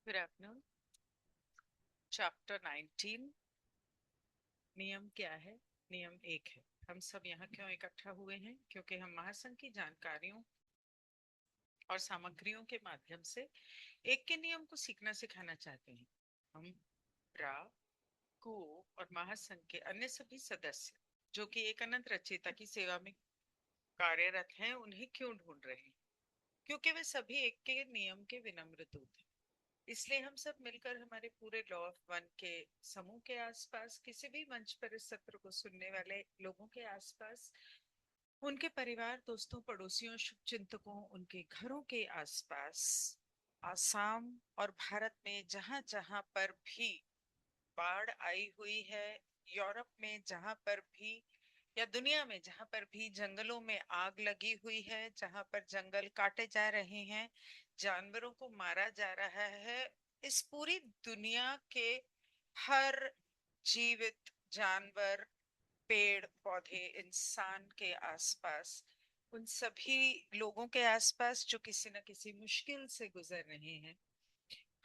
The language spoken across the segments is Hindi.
Good afternoon. चैप्टर 19। नियम क्या है? नियम एक है। हम सब यहाँ क्यों इकट्ठा हुए हैं? क्योंकि हम महासंघ की जानकारियों और सामग्रियों के माध्यम से एक के नियम को सीखना सिखाना चाहते हैं। हम ब्रा, को और महासंघ के अन्य सभी सदस्य जो कि एक अनंत रचयिता की सेवा में कार्यरत हैं, उन्हें क्यों ढूंढ रहे हैं? क्योंकि वे सभी एक के नियम के विनम्र दूत हैं। इसलिए हम सब मिलकर हमारे पूरे लॉ ऑफ वन के समूह के आसपास, किसी भी मंच पर इस सत्र को सुनने वाले लोगों के आसपास, उनके परिवार, दोस्तों, पड़ोसियों, शुभचिंतकों, उनके घरों के आसपास, आसाम और भारत में जहां जहां पर भी बाढ़ आई हुई है, यूरोप में जहां पर भी, या दुनिया में जहां पर भी जंगलों में आग लगी हुई है, जहां पर जंगल काटे जा रहे हैं, जानवरों को मारा जा रहा है, इस पूरी दुनिया के हर जीवित जानवर, पेड़ पौधे, इंसान के आसपास, उन सभी लोगों के आसपास जो किसी न किसी मुश्किल से गुजर रहे हैं,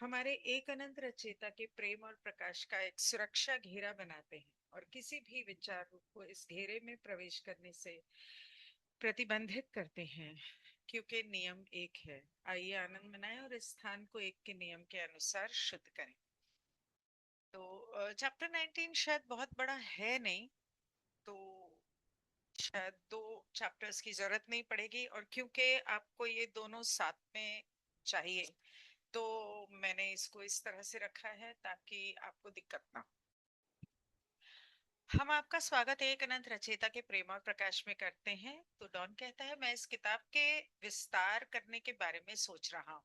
हमारे एक अनंत रचयिता के प्रेम और प्रकाश का एक सुरक्षा घेरा बनाते हैं और किसी भी विचार रूप को इस घेरे में प्रवेश करने से प्रतिबंधित करते हैं। क्योंकि नियम एक है, आइए आनंद मनाएं और इस स्थान को एक के नियम के अनुसार शुद्ध करें। तो चैप्टर 19 शायद बहुत बड़ा है नहीं, तो शायद दो चैप्टर्स की जरूरत नहीं पड़ेगी, और क्योंकि आपको ये दोनों साथ में चाहिए, तो मैंने इसको इस तरह से रखा है ताकि आपको दिक्कत ना हो। हम आपका स्वागत एक अनंत रचयिता के प्रेम और प्रकाश में करते हैं। तो डॉन कहता है, मैं इस किताब के विस्तार करने के बारे में सोच रहा हूँ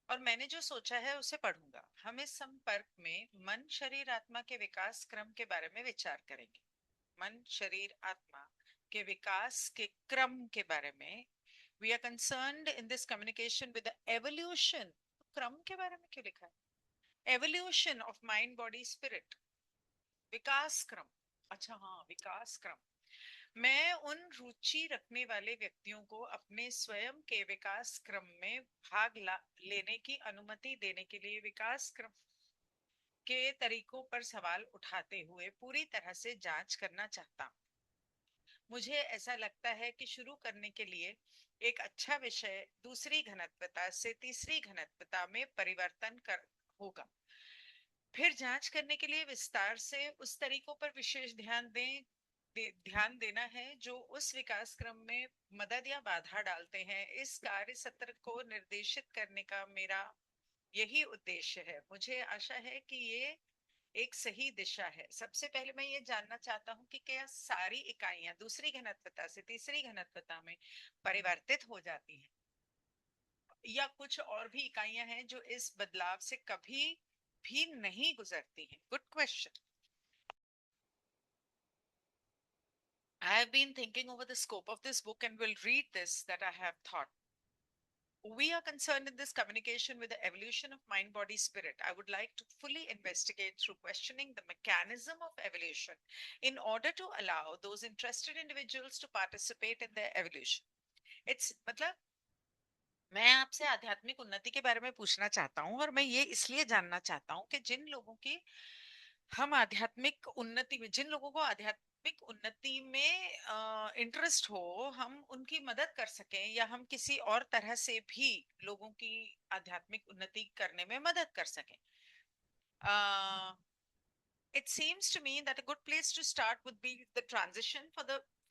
और मैंने जो सोचा है उसे पढ़ूंगा। हम इस संपर्क में मन शरीर आत्मा के विकास क्रम के बारे में विचार करेंगे। मन शरीर आत्मा के विकास के क्रम के बारे में। We are concerned in this communication with the evolution. क्रम के बारे में क्यों लिखा है? Evolution of mind body spirit. विकास क्रम। अच्छा हाँ, विकास क्रम। मैं उन रुचि रखने वाले व्यक्तियों को अपने स्वयं के विकास क्रम में लेने की अनुमति देने के लिए विकास क्रम के तरीकों पर सवाल उठाते हुए पूरी तरह से जांच करना चाहता हूँ। मुझे ऐसा लगता है कि शुरू करने के लिए एक अच्छा विषय दूसरी घनत्वता से तीसरी घनत्वता में परिवर्तन कर होगा। फिर जांच करने के लिए विस्तार से उस तरीकों पर विशेष ध्यान देना है जो उस विकास क्रम में मदद या बाधा डालते हैं। इस कार्य सत्र को निर्देशित करने का मेरा यही उद्देश्य है। मुझे आशा है कि ये एक सही दिशा है। सबसे पहले मैं ये जानना चाहता हूँ कि क्या सारी इकाइयां दूसरी घनत्वता से तीसरी घनत्वता में परिवर्तित हो जाती हैं, या कुछ और भी इकाइयां हैं जो इस बदलाव से कभी भी नहीं गुजरती हैं? Good question. I have been thinking over the scope of this book and will read this that I have thought. We are concerned in this communication with the evolution of mind, body, spirit. I would like to fully investigate through questioning the mechanism of evolution in order to allow those interested individuals to participate in their evolution. It's मतलब मैं आपसे आध्यात्मिक उन्नति के बारे में पूछना चाहता हूँ, और मैं ये इसलिए जानना चाहता हूँ कि जिन लोगों की हम आध्यात्मिक उन्नति में जिन लोगों को आध्यात्मिक उन्नति में इंटरेस्ट हो, हम उनकी मदद कर सकें, या हम किसी और तरह से भी लोगों की आध्यात्मिक उन्नति करने में मदद कर सकें। It seems to me that a good place to start would be the transition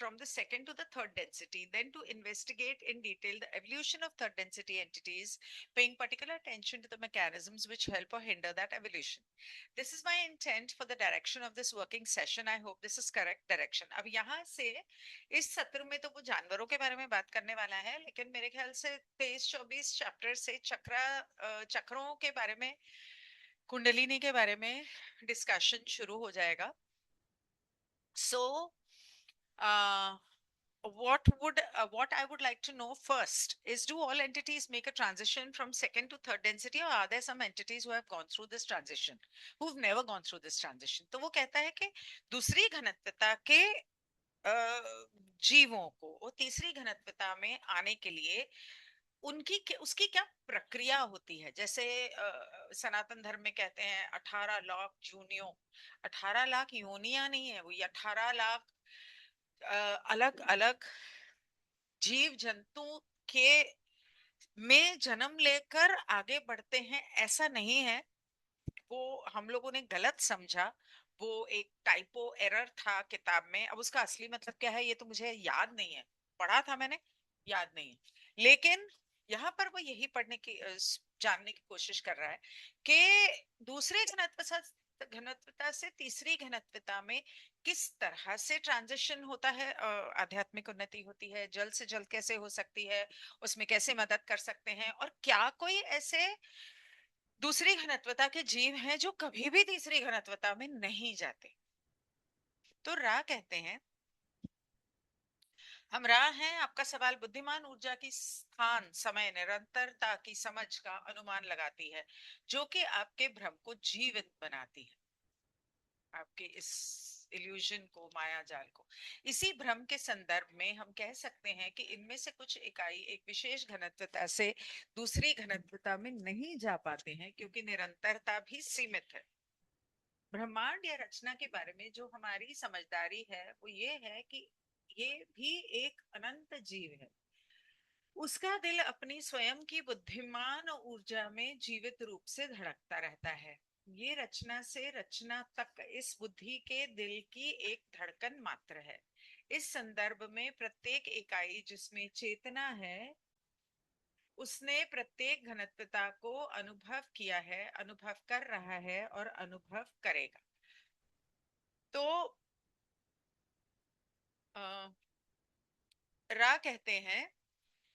from the second to the third density, then to investigate in detail the evolution of third density entities, paying particular attention to the mechanisms which help or hinder that evolution. This is my intent for the direction of this working session. I hope this is correct direction. अब यहाँ से इस सत्र में तो वो जानवरों के बारे में बात करने वाला है, लेकिन मेरे ख्याल से 23-24 चैप्टर से चक्रों के बारे में, कुंडलिनी के बारे में डिस्कशन शुरू हो जाएगा. So what I would like to know first is, do all entities make a transition from second to third density, or are there some entities who have gone through this transition, who've never gone through this transition? तो वो कहता है कि दूसरी घनत्वता के जीवों को वो तीसरी घनत्वता में आने के लिए उसकी क्या प्रक्रिया होती है। जैसे सनातन धर्म में कहते हैं 18 लाख जूनियों, 18 लाख योनियां नहीं है, वो 18 लाख अलग अलग जीव जंतु के में जन्म लेकर आगे बढ़ते हैं, ऐसा नहीं है। वो हम लोगों ने गलत समझा, वो एक टाइपो एरर था किताब में। अब उसका असली मतलब क्या है ये तो मुझे याद नहीं है, पढ़ा था मैंने, याद नहीं है। लेकिन यहाँ पर वो यही पढ़ने की जानने की कोशिश कर रहा है कि दूसरे घनत्वता से तीसरी घनत्वता में किस तरह से ट्रांजिशन होता है, आध्यात्मिक उन्नति होती है, जल्द से जल्द कैसे हो सकती है, उसमें कैसे मदद कर सकते हैं, और क्या कोई ऐसे दूसरी घनत्वता के जीव हैं जो कभी भी तीसरी घनत्वता में नहीं जाते। तो रा कहते हैं, हम रा हैं, आपका सवाल बुद्धिमान ऊर्जा की स्थान समय निरंतरता की समझ का अनुमान लगाती है, जो कि आपके भ्रम को जीवित बनाती है, आपके इस इल्यूजन को, माया जाल को। इसी भ्रम के संदर्भ में हम कह सकते हैं कि इनमें से कुछ इकाई एक विशेष घनत्वता से दूसरी घनत्वता में नहीं जा पाते हैं, क्योंकि निरंतरता भी सीमित है। ब्रह्मांड या रचना के बारे में जो हमारी समझदारी है वो ये है कि ये भी एक अनंत जीव है। उसका दिल अपनी स्वयं की बुद्धिमान ऊर्जा में जीवित रूप से धड़कता रहता है। ये रचना से रचना तक इस बुद्धि के दिल की एक धड़कन मात्र है। इस संदर्भ में प्रत्येक इकाई जिसमें चेतना है, उसने प्रत्येक घनत्वता को अनुभव किया है, अनुभव कर रहा है और अनुभव करेगा। तो रा कहते हैं,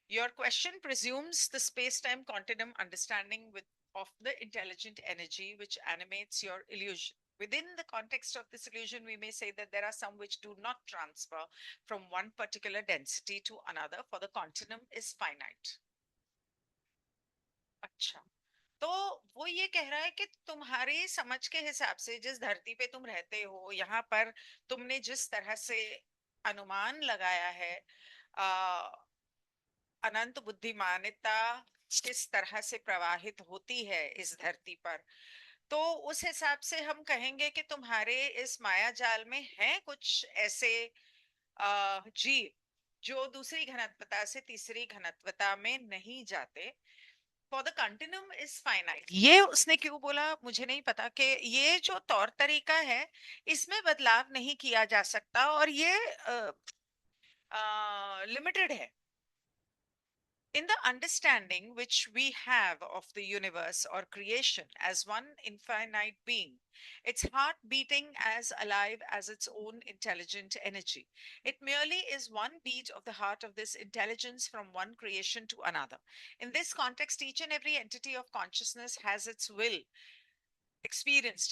your question presumes the space-time continuum understanding of the intelligent energy which animates your illusion. Within the context of this illusion, we may say that there are some which do not transfer from one particular density to another, for the continuum is finite. अच्छा, तो वो ये कह रहा है कि तुम्हारी समझ के हिसाब से जिस धरती पे तुम रहते हो, यहाँ पर तुमने जिस तरह से अनुमान लगाया है, अनंत बुद्धिमानिता किस तरह से प्रवाहित होती है इस धरती पर, तो उस हिसाब से हम कहेंगे कि तुम्हारे इस माया जाल में है कुछ ऐसे जीव जो दूसरी घनत्वता से तीसरी घनत्वता में नहीं जाते। For the continuum is finite, ये उसने क्यों बोला मुझे नहीं पता, कि ये जो तौर तरीका है इसमें बदलाव नहीं किया जा सकता और ये लिमिटेड है। In the understanding which we have of the universe or creation as one infinite being, its heart beating as alive as its own intelligent energy, it merely is one beat of the heart of this intelligence from one creation to another. In this context, each and every entity of consciousness has its will, experience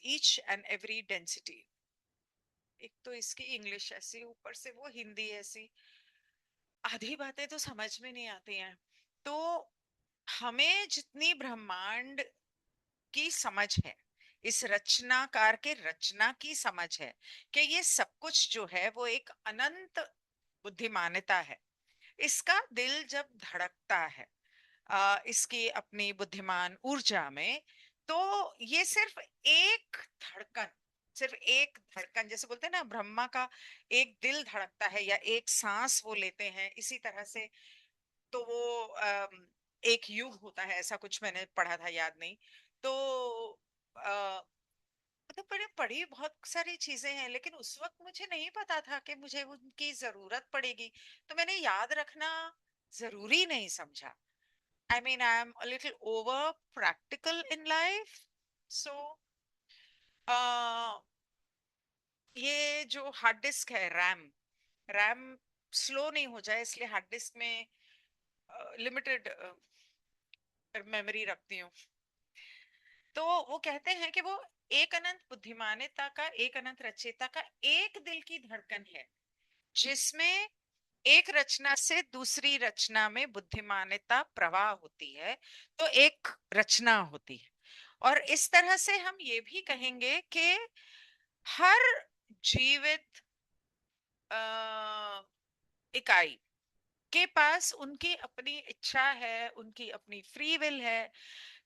each and every density. एक तो इसकी इंग्लिश ऐसी, ऊपर से वो हिंदी ऐसी, आधी बातें तो समझ में नहीं आती हैं। तो हमें जितनी ब्रह्मांड की समझ है, इस रचनाकार के रचना की समझ है, कि ये सब कुछ जो है वो एक अनंत बुद्धिमानता है। इसका दिल जब धड़कता है इसकी अपनी बुद्धिमान ऊर्जा में, तो ये सिर्फ एक धड़कन, जैसे बोलते हैं ना ब्रह्मा का एक दिल धड़कता है या एक सांस वो लेते हैं, इसी तरह से तो वो एक युग होता है, ऐसा कुछ मैंने पढ़ा था, याद नहीं। तो मतलब मैंने पढ़ी बहुत सारी चीजें हैं, लेकिन उस वक्त मुझे नहीं पता था कि मुझे उनकी जरूरत पड़ेगी, तो मैंने याद रखना जरूरी नहीं समझा। I mean, I'm a little over practical in life. So, ये जो हार्ड डिस्क है, रैम रैम स्लो नहीं हो जाए इसलिए हार्ड डिस्क में लिमिटेड मेमोरी रखती हूँ। तो वो कहते हैं कि वो एक अनंत बुद्धिमानिता का, एक अनंत रचयिता का एक दिल की धड़कन है, जिसमें एक रचना से दूसरी रचना में बुद्धिमानिता प्रवाह होती है, तो एक रचना होती है। और इस तरह से हम ये भी कहेंगे कि हर जीवित इकाई के पास उनकी अपनी इच्छा है, उनकी अपनी फ्री विल है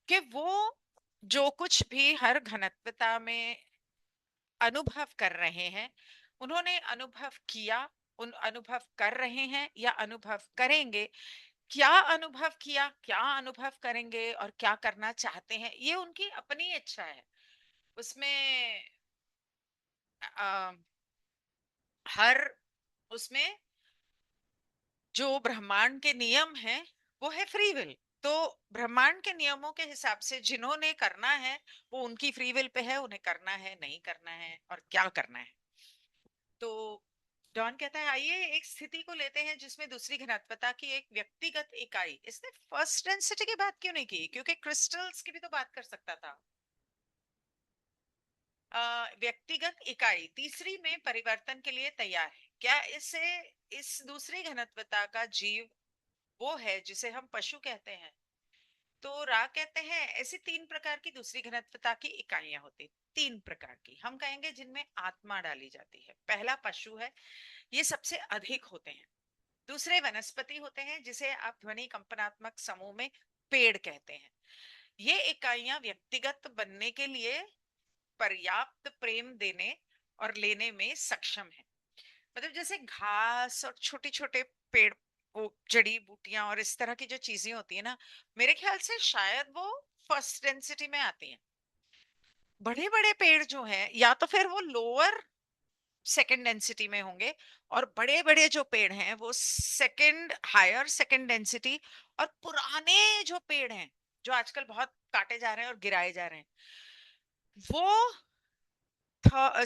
कि वो जो कुछ भी हर घनत्वता में अनुभव कर रहे हैं, उन्होंने अनुभव किया, उन अनुभव कर रहे हैं या अनुभव करेंगे, क्या अनुभव किया, क्या अनुभव करेंगे और क्या करना चाहते हैं, ये उनकी अपनी इच्छा है। उसमें अ, हर उसमें जो ब्रह्मांड के नियम हैं वो है फ्री विल। तो ब्रह्मांड के नियमों के हिसाब से जिन्होंने करना है वो उनकी फ्री विल पे है, उन्हें करना है, नहीं करना है और क्या करना है। तो डॉन कहता है आइए एक स्थिति को लेते हैं जिसमें दूसरी घनत्वता की एक व्यक्तिगत इकाई, इसने फर्स्ट डेंसिटी की बात क्यों नहीं की, क्योंकि क्रिस्टल्स की भी तो बात कर सकता था। व्यक्तिगत इकाई तीसरी में परिवर्तन के लिए तैयार है क्या? इसे इस दूसरी घनत्वता का जीव वो है जिसे हम पशु कहते हैं। तो रा कहते हैं ऐसी तीन प्रकार की दूसरी घनत्वता की इकाइयां होती, तीन प्रकार की हम कहेंगे जिनमें आत्मा डाली जाती है। पहला पशु है, ये सबसे अधिक होते हैं। दूसरे वनस्पति होते हैं जिसे आप ध्वनि कंपनात्मक समूह में पेड़ कहते हैं। ये इकाइयां व्यक्तिगत बनने के लिए पर्याप्त प्रेम देने और लेने में सक्षम है। मतलब जैसे घास और छोटे छोटे पेड़, वो जड़ी बूटियां और इस तरह की जो चीजें होती है ना, मेरे ख्याल से शायद वो फर्स्ट डेंसिटी में आती हैं। बड़े बड़े पेड़ जो हैं या तो फिर वो लोअर सेकंड डेंसिटी में होंगे, और बड़े बड़े जो पेड़ हैं वो सेकंड हायर सेकंड डेंसिटी, और पुराने जो पेड़ हैं जो आजकल बहुत काटे जा रहे हैं और गिराए जा रहे हैं वो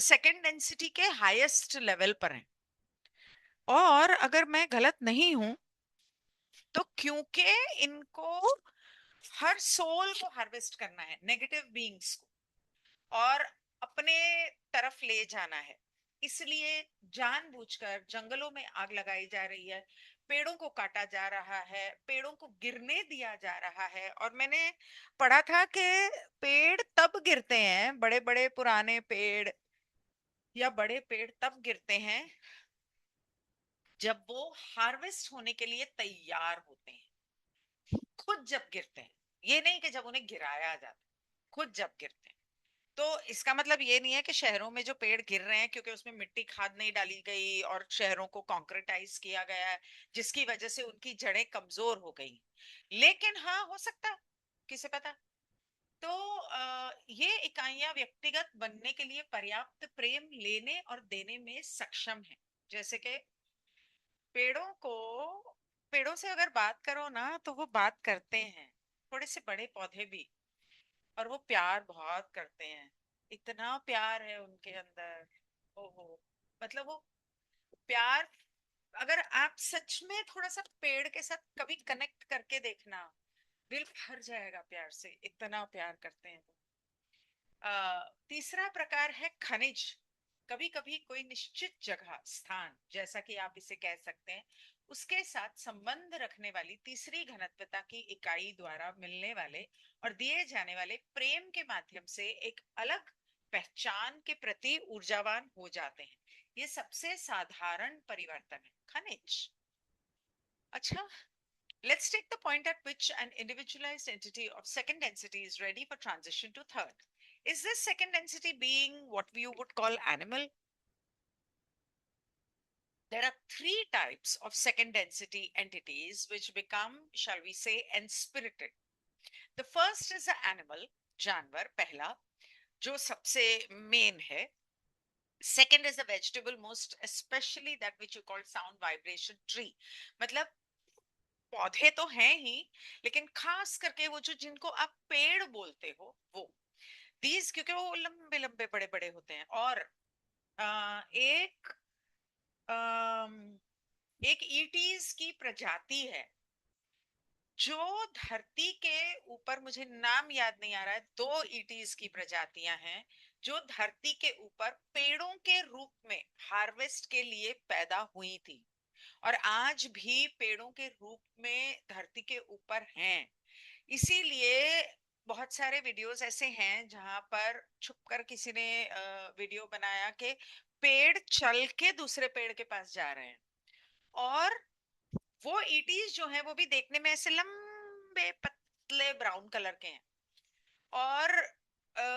सेकंड डेंसिटी के हाईएस्ट लेवल पर हैं। और अगर मैं गलत नहीं हूं तो क्योंकि इनको हर सोल को हार्वेस्ट करना है, नेगेटिव बीइंग्स को, और अपने तरफ ले जाना है, इसलिए जानबूझकर जंगलों में आग लगाई जा रही है, पेड़ों को काटा जा रहा है, पेड़ों को गिरने दिया जा रहा है। और मैंने पढ़ा था कि पेड़ तब गिरते हैं, बड़े बड़े पुराने पेड़ या बड़े पेड़ तब गिरते हैं जब वो हार्वेस्ट होने के लिए तैयार होते हैं। खुद जब गिरते हैं, ये नहीं कि जब उन्हें गिराया जाता, खुद जब गिरते हैं। तो इसका मतलब ये नहीं है कि शहरों में जो पेड़ गिर रहे हैं क्योंकि उसमें मिट्टी खाद नहीं डाली गई और शहरों को कंक्रीटाइज किया गया है जिसकी वजह से उनकी जड़ें कमजोर हो गई। लेकिन हाँ, हो सकता है, किसे पता। तो ये इकाइयां व्यक्तिगत बनने के लिए पर्याप्त प्रेम लेने और देने में सक्षम है। जैसे कि पेड़ों को, पेड़ों से अगर बात करो ना तो वो बात करते हैं, थोड़े से बड़े पौधे भी, और वो प्यार बहुत करते हैं, इतना प्यार है उनके अंदर। ओहो, मतलब वो प्यार, अगर आप सच में थोड़ा सा पेड़ के साथ कभी कनेक्ट करके देखना, दिल भर जाएगा प्यार से, इतना प्यार करते हैं वो। तीसरा प्रकार है खनिज। कभी कभी कोई निश्चित जगह, स्थान जैसा कि आप इसे कह सकते हैं, उसके साथ संबंध रखने वाली तीसरी घनत्वता की इकाई द्वारा मिलने वाले और दिए जाने वाले प्रेम के माध्यम से एक अलग पहचान के प्रति ऊर्जावान हो जाते हैं। ये सबसे साधारण परिवर्तन है, खनिज। अच्छा, let's take the point at which an individualized entity of second density is ready for transition to third. Is this second density being what you would call animal? There are three types of second density entities which become, shall we say, enspirited. The first is the animal, जानवर, पहला, जो सबसे main है. Second is the vegetable, most especially that which you call sound vibration tree. मतलब पौधे तो हैं ही, लेकिन खास करके वो जो जिनको आप पेड़ बोलते हो वो, दीज, क्योंकि वो लंबे लंबे बड़े बड़े होते हैं। और एक एक ईटीज की प्रजाति है जो धरती के ऊपर, मुझे नाम याद नहीं आ रहा है, दो ईटीज की प्रजातियां हैं जो धरती के ऊपर पेड़ों के रूप में हार्वेस्ट के लिए पैदा हुई थी और आज भी पेड़ों के रूप में धरती के ऊपर हैं। इसीलिए बहुत सारे वीडियोस ऐसे हैं जहां पर छुपकर किसी ने वीडियो बनाया कि पेड़ चल के दूसरे पेड़ के पास जा रहे हैं, और वो ईटीज जो है वो भी देखने में ऐसे लंबे पतले ब्राउन कलर के हैं। और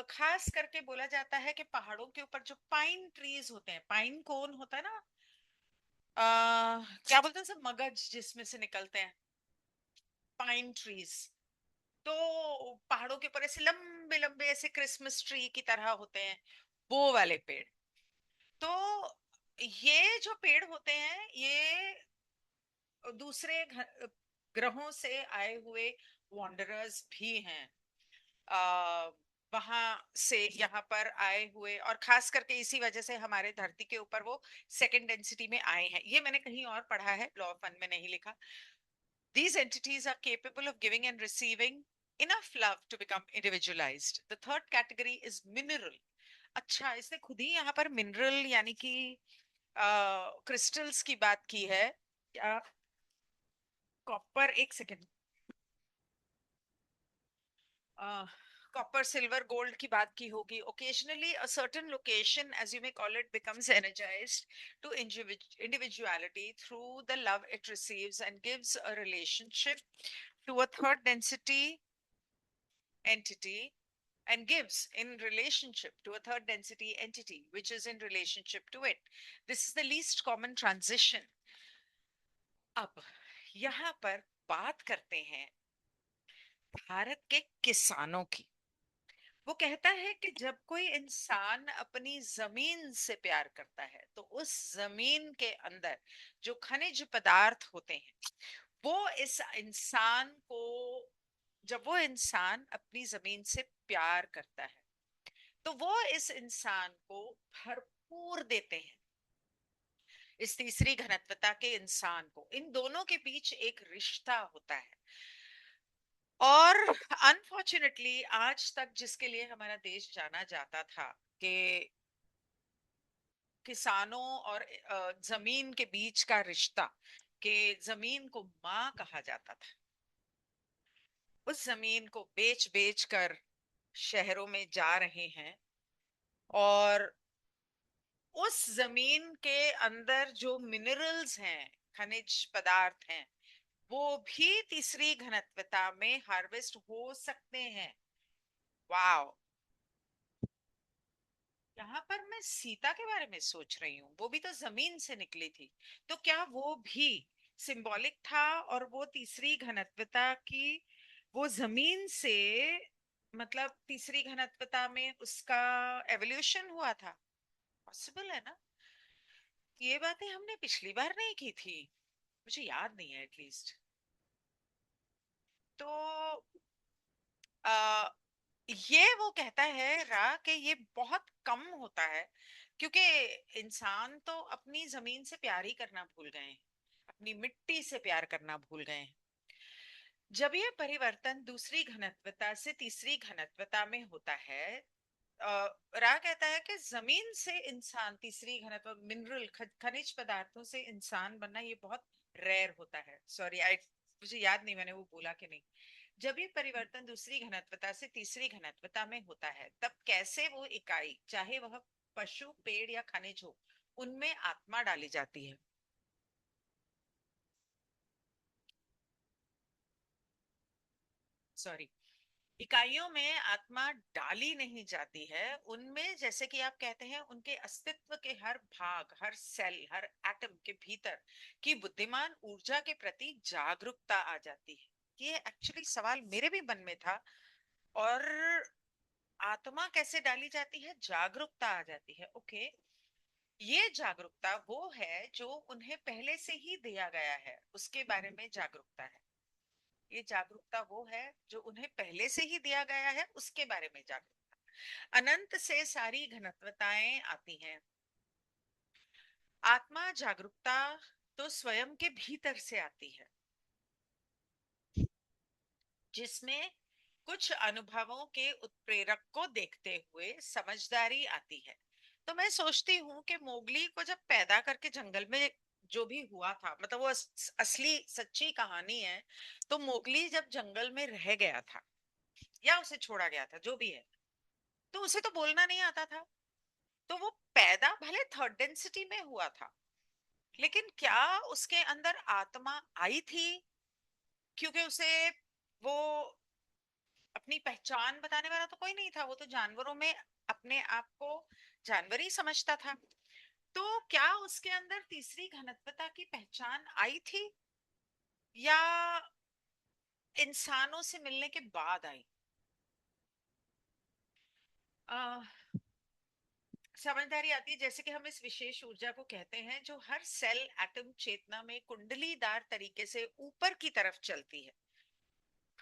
खास करके बोला जाता है कि पहाड़ों के ऊपर जो पाइन ट्रीज होते हैं, पाइन कोन होता है ना, क्या बोलते हैं सब, मगज जिसमें से निकलते हैं, पाइन ट्रीज। तो पहाड़ों के ऊपर ऐसे लंबे लंबे ऐसे क्रिसमस ट्री की तरह होते हैं, वो वाले पेड़। तो ये जो पेड़ होते हैं ये दूसरे ग्रहों से आए हुए वॉन्डरर्स भी हैं। आ, वहां से यहाँ पर आए हुए, और खास करके इसी वजह से हमारे धरती के ऊपर वो सेकंड डेंसिटी में आए हैं। ये मैंने कहीं और पढ़ा है, लॉ ऑफ वन में नहीं लिखा। These entities are capable of giving and receiving enough love to become individualized. The third category is mineral. अच्छा, इसने खुद ही यहाँ पर मिनरल यानी कि क्रिस्टल्स की बात की है क्या? कॉपर, एक सेकेंड, कॉपर सिल्वर गोल्ड की बात की होगी। Occasionally a certain location, as you may call it, becomes energized to individuality through the love it receives and gives a relationship to a third density entity, and gives in relationship to a third density entity which is in relationship to it. This is the least common transition. अब यहाँ पर बात करते हैं भारत के किसानों की। वो कहता है कि जब कोई इंसान अपनी जमीन से प्यार करता है तो उस जमीन के अंदर जो खनिज पदार्थ होते हैं, वो इस इंसान को, जब वो इंसान अपनी जमीन से प्यार करता है तो वो इस इंसान को भरपूर देते हैं। इस तीसरी घनत्वता के इंसान को, इन दोनों के बीच एक रिश्ता होता है। और अनफॉर्चुनेटली आज तक जिसके लिए हमारा देश जाना जाता था कि किसानों और जमीन के बीच का रिश्ता, कि जमीन को माँ कहा जाता था, उस जमीन को बेच बेच कर शहरों में जा रहे हैं। और उस जमीन के अंदर जो मिनरल्स हैं, खनिज पदार्थ हैं, वो भी तीसरी घनत्वता में हार्वेस्ट हो सकते हैं। वाओ! यहाँ पर मैं सीता के बारे में सोच रही हूँ, वो भी तो जमीन से निकली थी। तो क्या वो भी सिंबॉलिक था और वो तीसरी घनत्वता की, वो जमीन से, मतलब तीसरी घनत्वता में उसका एवोल्यूशन हुआ था? पॉसिबल है ना? ये बातें हमने पिछली बार नहीं की थी, मुझे याद नहीं है एटलीस्ट। तो आ, ये वो कहता है रा कि ये बहुत कम होता है, क्योंकि इंसान तो अपनी जमीन से प्यार ही करना भूल गए हैं, अपनी मिट्टी से प्यार करना भूल गए हैं। जब ये परिवर्तन दूसरी घनत्वता से तीसरी घनत्वता में होता है, रा कहता है कि जमीन से इंसान, तीसरी घनत्व, मिनरल खनिज पदार्थों से इंसान बनना ये बहुत रेयर होता है। सॉरी, आई, मुझे याद नहीं मैंने वो बोला कि नहीं। जब ये परिवर्तन दूसरी घनत्वता से तीसरी घनत्वता में होता है तब कैसे वो इकाई, चाहे वह पशु, पेड़ या खनिज हो, उनमें आत्मा डाली जाती है। सॉरी, इकाइयों में आत्मा डाली नहीं जाती है, उनमें, जैसे कि आप कहते हैं, उनके अस्तित्व के हर भाग, हर सेल, हर एटम के भीतर की बुद्धिमान ऊर्जा के प्रति जागरूकता आ जाती है। ये एक्चुअली सवाल मेरे भी मन में था। और आत्मा कैसे डाली जाती है? जागरूकता आ जाती है, ओके। ये जागरूकता वो है जो उन्हें पहले से ही दिया गया है, उसके बारे में जागरूकता है। ये जागरूकता वो है जो उन्हें पहले से ही दिया गया है, उसके बारे में जागरूकता। अनंत से सारी घनत्वताएं आती हैं। आत्मा जागरूकता तो स्वयं के भीतर से आती है, जिसमें कुछ अनुभवों के उत्प्रेरक को देखते हुए समझदारी आती है। तो मैं सोचती हूँ कि मोगली को जब पैदा करके जंगल में जो भी हुआ था, मतलब वो असली सच्ची कहानी है। तो मोगली जब जंगल में रह गया था या उसे छोड़ा गया था, जो भी है, तो उसे तो बोलना नहीं आता था। तो वो पैदा भले थर्ड डेंसिटी में हुआ था, लेकिन क्या उसके अंदर आत्मा आई थी? क्योंकि उसे वो अपनी पहचान बताने वाला तो कोई नहीं था, वो तो जानवरों में अपने आप को जानवर ही समझता था। तो क्या उसके अंदर तीसरी घनत्वता की पहचान आई थी, या इंसानों से मिलने के बाद आई? अ, समझदारी आती है जैसे कि हम इस विशेष ऊर्जा को कहते हैं जो हर सेल एटम चेतना में कुंडलीदार तरीके से ऊपर की तरफ चलती है।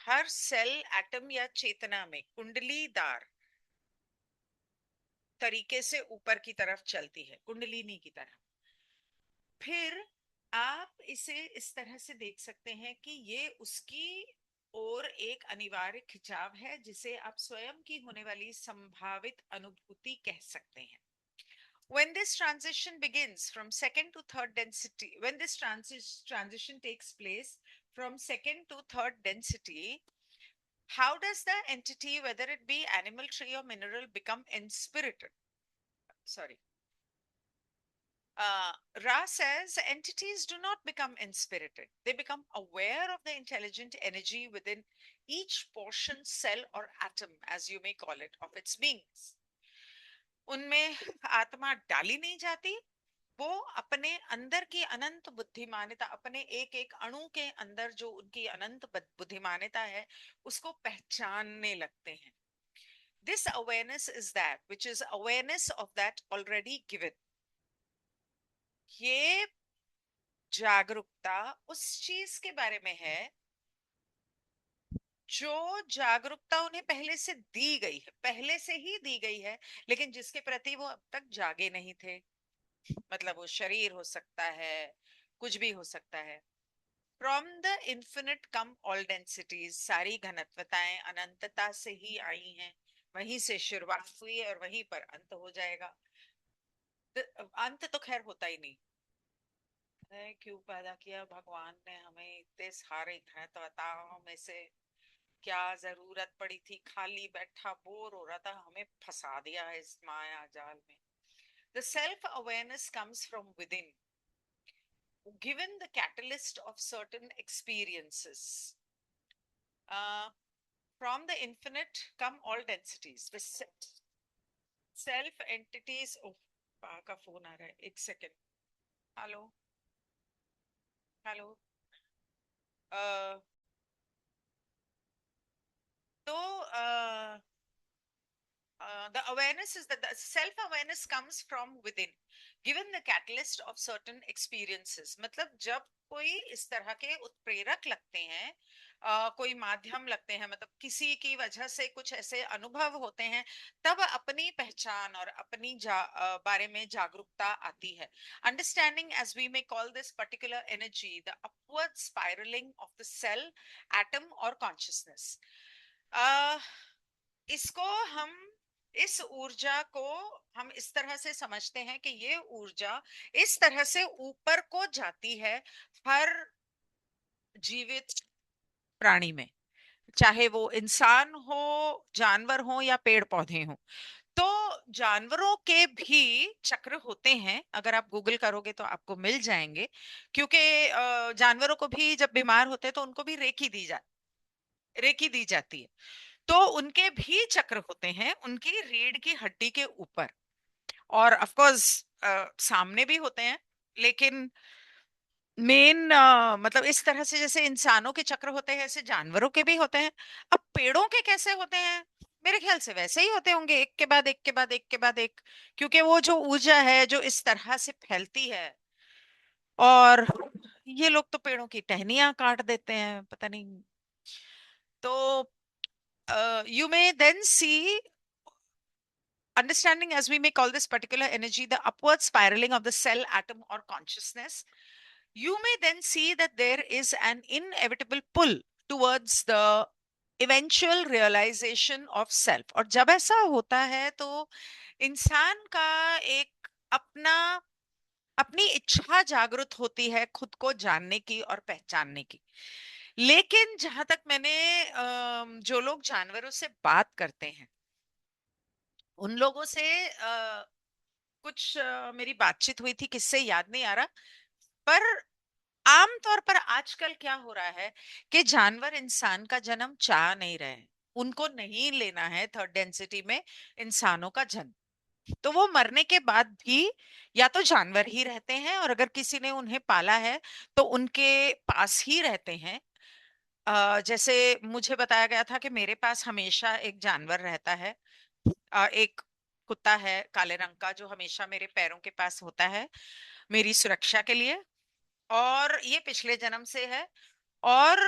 हर सेल एटम या चेतना में कुंडलीदार तरीके से ऊपर की तरफ चलती है, कुंडलिनी की तरह। फिर आप इसे इस तरह से देख सकते हैं कि ये उसकी और एक अनिवार्य खिंचाव है जिसे आप स्वयं की होने वाली संभावित अनुभूति कह सकते हैं। When this transition begins from second to third density, when this transition takes place from second to third density, how does the entity, whether it be animal, tree, or mineral, become inspirited? Sorry. Ra says entities do not become inspirited. They become aware of the intelligent energy within each portion, cell, or atom, as you may call it, of its beings. उनमें आत्मा डाली नहीं जाती, वो अपने अंदर की अनंत बुद्धिमानिता, अपने एक एक अणु के अंदर जो उनकी अनंत बुद्धिमानिता है, उसको पहचानने लगते हैं. This awareness is that which is awareness of that already given. ये जागरूकता उस चीज के बारे में है जो जागरूकता उन्हें पहले से दी गई है, पहले से ही दी गई है, लेकिन जिसके प्रति वो अब तक जागे नहीं थे. मतलब वो शरीर हो सकता है, कुछ भी हो सकता है. From the infinite come all densities, सारी घनत्वताएं अनंतता से ही आई हैं, वहीं से शुरुआत हुई है और वहीं पर अंत हो जाएगा. अंत तो खैर होता ही नहीं है. क्यों पैदा किया भगवान ने हमें इतने सारे घनत्वताओं में से? क्या जरूरत पड़ी थी? खाली बैठा बोर हो रहा था, हमें फंसा दिया है इस माया जाल में. The self awareness comes from within, given the catalyst of certain experiences. From the infinite come all densities. The self entities. Oh, पा का फोन आ रहा है, एक सेकेंड. Hello, hello. तो the awareness is that the self awareness comes from within, given the catalyst of certain experiences. मतलब जब कोई इस तरह के उत्प्रेरक लगते हैं, कोई माध्यम लगते हैं, मतलब किसी की वजह से कुछ ऐसे अनुभव होते हैं, तब अपनी पहचान और अपनी बारे में जागरूकता आती है. Understanding, as we may call this particular energy, the upward spiraling of the cell, atom or consciousness. इसको हम इस ऊर्जा को हम इस तरह से समझते हैं कि ये ऊर्जा इस तरह से ऊपर को जाती है हर जीवित प्राणी में, चाहे वो इंसान हो, जानवर हो या पेड़ पौधे हो. तो जानवरों के भी चक्र होते हैं, अगर आप गूगल करोगे तो आपको मिल जाएंगे. क्योंकि जानवरों को भी जब बीमार होते हैं तो उनको भी रेकी दी जाती है. तो उनके भी चक्र होते हैं उनकी रीढ़ की हड्डी के ऊपर, और ऑफ कोर्स सामने भी होते हैं. लेकिन मेन मतलब इस तरह से जैसे इंसानों के चक्र होते हैं ऐसे जानवरों के भी होते हैं. अब पेड़ों के कैसे होते हैं? मेरे ख्याल से वैसे ही होते होंगे, एक के बाद एक के बाद एक के बाद एक. क्योंकि वो जो ऊर्जा है जो इस तरह से फैलती है, और ये लोग तो पेड़ों की टहनियां काट देते हैं, पता नहीं. तो you may then see, understanding, as we may call this particular energy, the upward spiraling of the cell, atom, or consciousness, you may then see that there is an inevitable pull towards the eventual realization of self. और जब ऐसा होता है तो इंसान का एक अपना अपनी इच्छा जागृत होती है खुद को जानने की और पहचानने की. लेकिन जहां तक मैंने जो लोग जानवरों से बात करते हैं उन लोगों से कुछ मेरी बातचीत हुई थी, किससे याद नहीं आ रहा. पर आमतौर पर आजकल क्या हो रहा है कि जानवर इंसान का जन्म चाह नहीं रहे हैं, उनको नहीं लेना है थर्ड डेंसिटी में इंसानों का जन्म। तो वो मरने के बाद भी या तो जानवर ही रहते हैं, और अगर किसी ने उन्हें पाला है तो उनके पास ही रहते हैं। जैसे मुझे बताया गया था कि मेरे पास हमेशा एक जानवर रहता है। एक कुत्ता है काले रंग का जो हमेशा मेरे पैरों के पास होता है मेरी सुरक्षा के लिए, और ये पिछले जन्म से है। और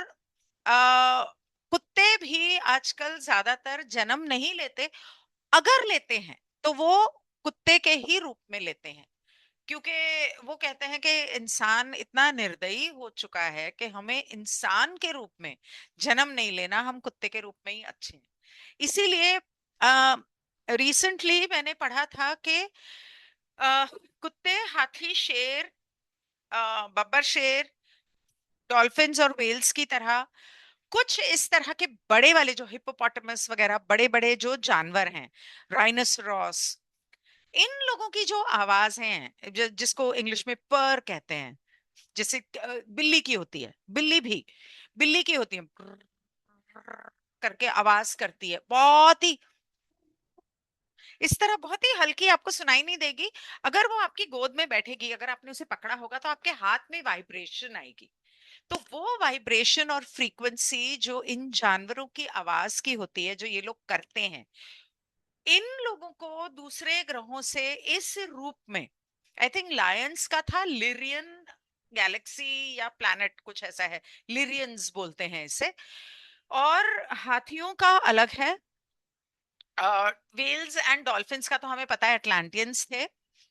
आ, कुत्ते भी आजकल ज्यादातर जन्म नहीं लेते, अगर लेते हैं तो वो कुत्ते के ही रूप में लेते हैं, क्योंकि वो कहते हैं कि इंसान इतना निर्दयी हो चुका है कि हमें इंसान के रूप में जन्म नहीं लेना, हम कुत्ते के रूप में ही अच्छे हैं। इसीलिए रिसेंटली मैंने पढ़ा था कि अ, कुत्ते, हाथी, शेर, बब्बर शेर, डॉल्फिन्स और व्हेल्स की तरह कुछ इस तरह के बड़े वाले जो हिप्पोपोटामस वगैरह बड़े बड़े जो जानवर हैं, राइनोसोरस, इन लोगों की जो आवाज है जिसको इंग्लिश में पर कहते हैं, जैसे बिल्ली की होती है, बिल्ली की होती है, करके आवाज करती है, बहुत ही इस तरह, बहुत ही हल्की, आपको सुनाई नहीं देगी। अगर वो आपकी गोद में बैठेगी, अगर आपने उसे पकड़ा होगा तो आपके हाथ में वाइब्रेशन आएगी। तो वो वाइब्रेशन और फ्रीक्वेंसी जो इन जानवरों की आवाज की होती है, जो ये लोग करते हैं, इन लोगों को दूसरे ग्रहों से इस रूप में, आई थिंक लायंस का था लिरियन गैलेक्सी या प्लैनेट कुछ ऐसा है, लिरियंस बोलते हैं इसे, और हाथियों का अलग है। व्हेल्स एंड डॉल्फिन्स का तो हमें पता है अटलांटियंस थे।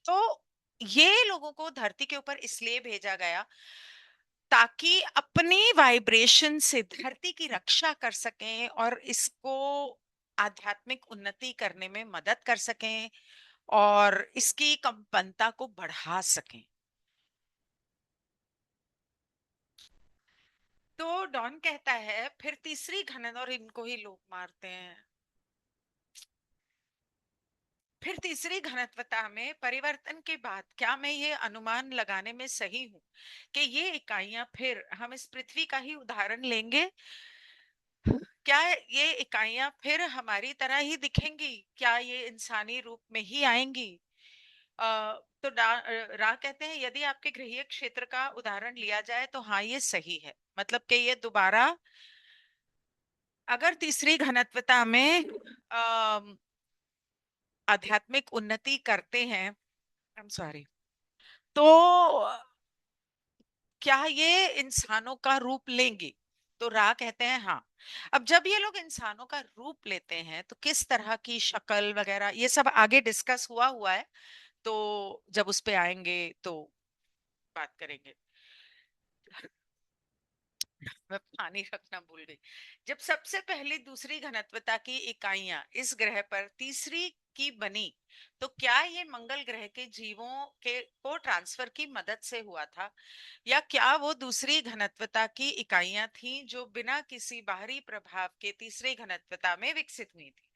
तो ये लोगों को धरती के ऊपर इसलिए भेजा गया ताकि अपनी वाइब्रेशन से धरती की रक्षा कर सकें और इसको आध्यात्मिक उन्नति करने में मदद कर सकें और इसकी कंपनता को बढ़ा सकें। तो डॉन कहता है फिर तीसरी घनन, और इनको ही लोग मारते हैं, फिर तीसरी घनत्वता में परिवर्तन के बाद क्या मैं ये अनुमान लगाने में सही हूं कि ये इकाइयां, फिर हम इस पृथ्वी का ही उदाहरण लेंगे, क्या ये इकाइयां फिर हमारी तरह ही दिखेंगी, क्या ये इंसानी रूप में ही आएंगी? तो रा कहते हैं यदि आपके गृहीय क्षेत्र का उदाहरण लिया जाए तो हाँ ये सही है, मतलब कि ये दोबारा अगर तीसरी घनत्वता में अम, आध्यात्मिक उन्नति करते हैं, आई एम सॉरी, तो क्या ये इंसानों का रूप लेंगे? तो रा कहते हैं हाँ। अब जब ये लोग इंसानों का रूप लेते हैं तो किस तरह की शक्ल वगैरह ये सब आगे डिस्कस हुआ हुआ है, तो जब उस पे आएंगे तो बात करेंगे। मैं पानी रखना भूल गई। जब सबसे पहली दूसरी घनत्वता की इकाइयां इस ग्रह पर तीसरी की बनी, तो क्या ये मंगल ग्रह के जीवों के को ट्रांसफर की मदद से हुआ था, या क्या वो दूसरी घनत्वता की इकाइयां थीं जो बिना किसी बाहरी प्रभाव के तीसरी घनत्वता में विकसित हुई थी?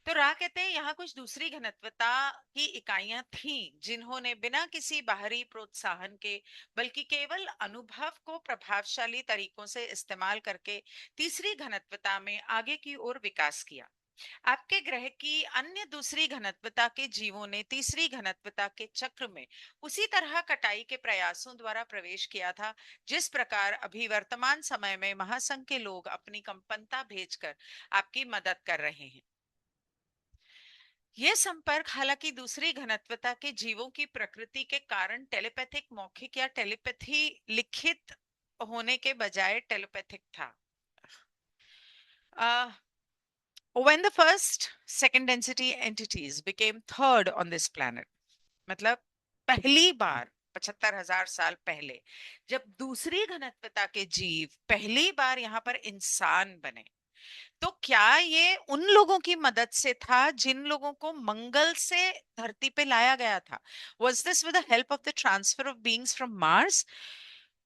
तो राह कहते हैं यहाँ कुछ दूसरी घनत्वता की इकाइयां थीं जिन्होंने बिना किसी बाहरी प्रोत्साहन के, बल्कि केवल अनुभव को प्रभावशाली तरीकों से इस्तेमाल करके तीसरी घनत्वता में आगे की ओर विकास किया। आपके ग्रह की अन्य दूसरी घनत्वता के जीवों ने तीसरी घनत्वता के चक्र में उसी तरह कटाई के प्रयासों द्वारा प्रवेश किया था, जिस प्रकार अभी वर्तमान समय में महासंघ के लोग अपनी कंपनता भेजकर आपकी मदद कर रहे हैं। यह संपर्क हालांकि दूसरी घनत्वता के जीवों की प्रकृति के कारण टेलीपैथिक मौखिक या टेलीपैथी लिखित होने के बजाय टेलीपैथिक था। uh, when the first second density entities became third on this planet, मतलब पहली बार 75,000 साल पहले जब दूसरी घनत्वता के जीव पहली बार यहाँ पर इंसान बने, तो क्या ये उन लोगों की मदद से था जिन लोगों को मंगल से धरती पे लाया गया था? Was this with the help of the transfer of beings from Mars?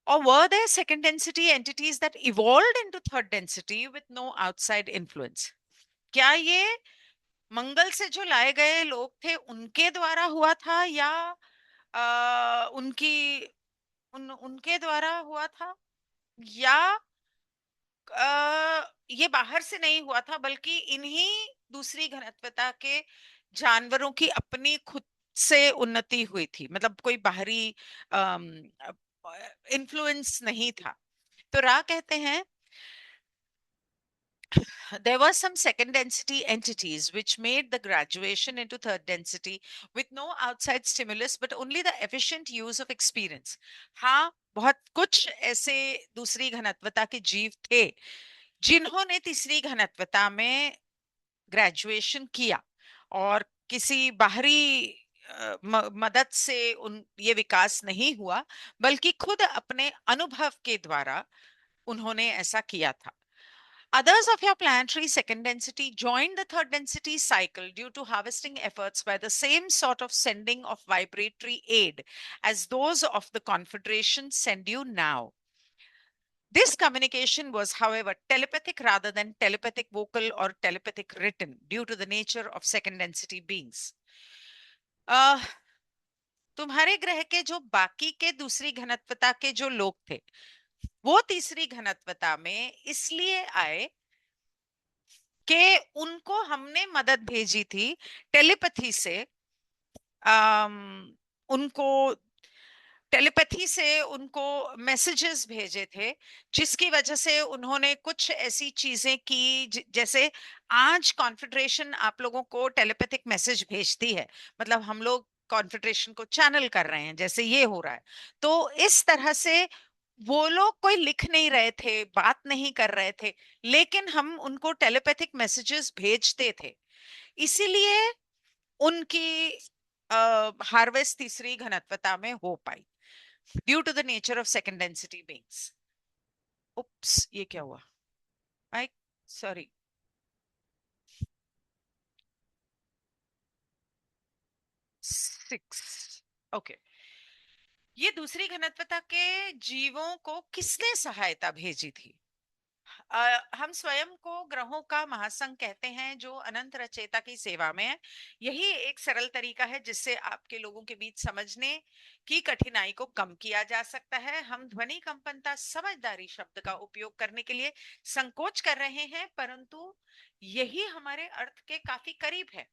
Or were there second density entities that evolved into third density with no outside influence? क्या ये मंगल से जो लाए गए लोग थे उनके द्वारा हुआ था, या उनकी उनके द्वारा हुआ था, या ये बाहर से नहीं हुआ था, बल्कि इन्हीं दूसरी घनत्वता के जानवरों की अपनी खुद से उन्नति हुई थी, मतलब कोई बाहरी इन्फ्लुएंस नहीं था। तो रा कहते हैं, there were some second density entities which made the graduation into third density with no outside stimulus but only the efficient use of experience. हाँ, बहुत कुछ ऐसे दूसरी घनत्वता के जीव थे जिन्होंने तीसरी घनत्वता में ग्रेजुएशन किया, और किसी बाहरी मदद से उन ये विकास नहीं हुआ, बल्कि खुद अपने अनुभव के द्वारा उन्होंने ऐसा किया था। Others of your planetary second density joined the third density cycle due to harvesting efforts by the same sort of sending of vibratory aid as those of the Confederation send you now. This communication was, however, telepathic rather than telepathic vocal or telepathic written due to the nature of second density beings. Uh, तुम्हारे ग्रह के जो बाकी के दूसरी घनत्वता के जो लोग थे, वो तीसरी घनत्वता में इसलिए आए कि उनको हमने मदद भेजी थी टेलीपैथी से। उनको टेलीपैथी से उनको मैसेजेस भेजे थे, जिसकी वजह से उन्होंने कुछ ऐसी चीजें की, जैसे आज कॉन्फेडरेशन आप लोगों को टेलीपैथिक मैसेज भेजती है, मतलब हम लोग कॉन्फेडरेशन को चैनल कर रहे हैं, जैसे ये हो रहा है। तो इस तरह से वो लोग कोई लिख नहीं रहे थे, बात नहीं कर रहे थे, लेकिन हम उनको टेलीपैथिक मैसेजेस भेजते थे। इसीलिए उनकी हार्वेस्ट तीसरी घनत्वता में हो पाई, due to the nature of second density beings. Oops, ये क्या हुआ? I sorry. 6। ओके। ये दूसरी घनत्वता के जीवों को किसने सहायता भेजी थी? हम स्वयं को ग्रहों का महासंघ कहते हैं, जो अनंत रचयिता की सेवा में है। यही एक सरल तरीका है जिससे आपके लोगों के बीच समझने की कठिनाई को कम किया जा सकता है। हम ध्वनि कंपनता समझदारी शब्द का उपयोग करने के लिए संकोच कर रहे हैं, परंतु यही हमारे अर्थ के काफी करीब है।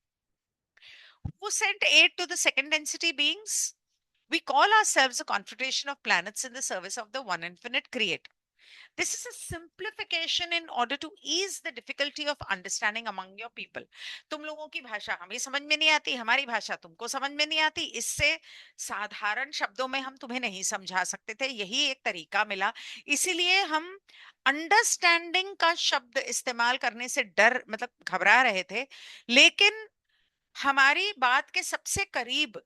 Who sent aid to the second density beings? We call ourselves a confederation of planets in the service of the one infinite creator. This is a simplification in order to ease the difficulty of understanding among your people. तुम लोगों की भाषा हमें समझ में नहीं आती, हमारी भाषा तुमको समझ में नहीं आती, इससे साधारण शब्दों में हम तुम्हें नहीं समझा सकते थे, यही एक तरीका मिला। इसीलिए हम अंडरस्टैंडिंग का शब्द इस्तेमाल करने से डर, मतलब घबरा रहे थे, लेकिन हमारी बात के सबसे करीब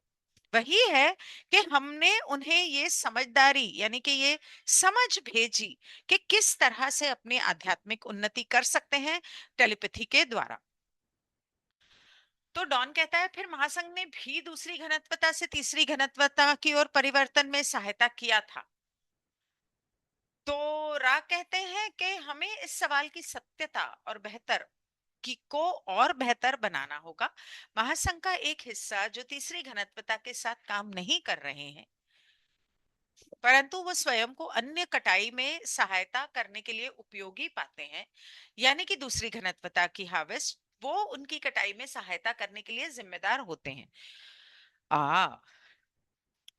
वही है कि हमने उन्हें ये समझदारी, यानी कि ये समझ भेजी कि किस तरह से अपनी आध्यात्मिक उन्नति कर सकते हैं टेलीपैथी के द्वारा। तो डॉन कहता है, फिर महासंघ ने भी दूसरी घनत्वता से तीसरी घनत्वता की ओर परिवर्तन में सहायता किया था। तो राग कहते हैं कि हमें इस सवाल की सत्यता और बेहतर की को और बेहतर बनाना होगा। महासंघ का एक हिस्सा जो तीसरी घनत्वता के साथ काम नहीं कर रहे हैं, परंतु वो स्वयं को अन्य कटाई में सहायता करने के लिए उपयोगी पाते हैं, यानी कि दूसरी घनत्वता की हार्वेस्ट, वो उनकी कटाई में सहायता करने के लिए जिम्मेदार होते हैं। आ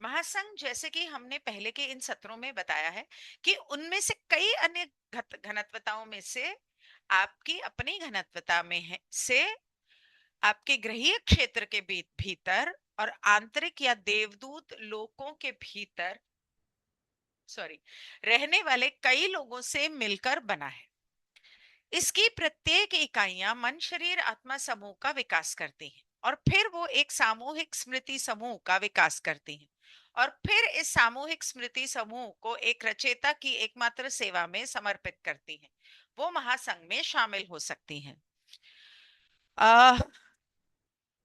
महासंघ, जैसे कि हमने पहले के इन सत्रों में बताया है, कि उनमें से कई अन्य घनत्वताओं में से आपकी अपनी घनत्वता में है से आपके ग्रहीय क्षेत्र के भीतर और आंतरिक या देवदूत लोकों के भीतर, सॉरी, रहने वाले कई लोगों से मिलकर बना है। इसकी प्रत्येक इकाइयां मन शरीर आत्मा समूह का विकास करती हैं, और फिर वो एक सामूहिक स्मृति समूह का विकास करती हैं, और फिर इस सामूहिक स्मृति समूह को एक रचेता की एकमात्र सेवा में समर्पित करती हैं। वो महासंघ में शामिल हो सकती हैं।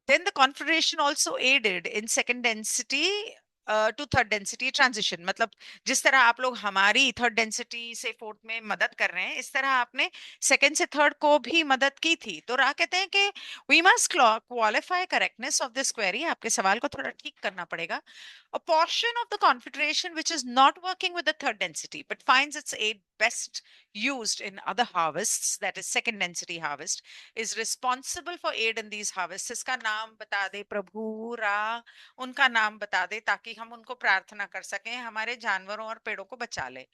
Then the confederation also aided in second density to third density transition, मतलब जिस तरह आप लोग हमारी थर्ड डेंसिटी से फोर्थ में मदद कर रहे हैं, इस तरह आपने सेकंड से थर्ड को भी मदद की थी। तो राह कहते हैं कि we must qualify correctness of this query, आपके सवाल को थोड़ा ठीक करना पड़ेगा। A portion of the confederation which is not working with the third density but finds its aid best used in other harvests, that is second density harvest, is responsible for aid in these harvests. इसका नाम बता दे प्रभु, रा उनका नाम बता दे ताकि हम उनको प्रार्थना कर सकें, हमारे जानवरों और पेड़ों को बचा ले।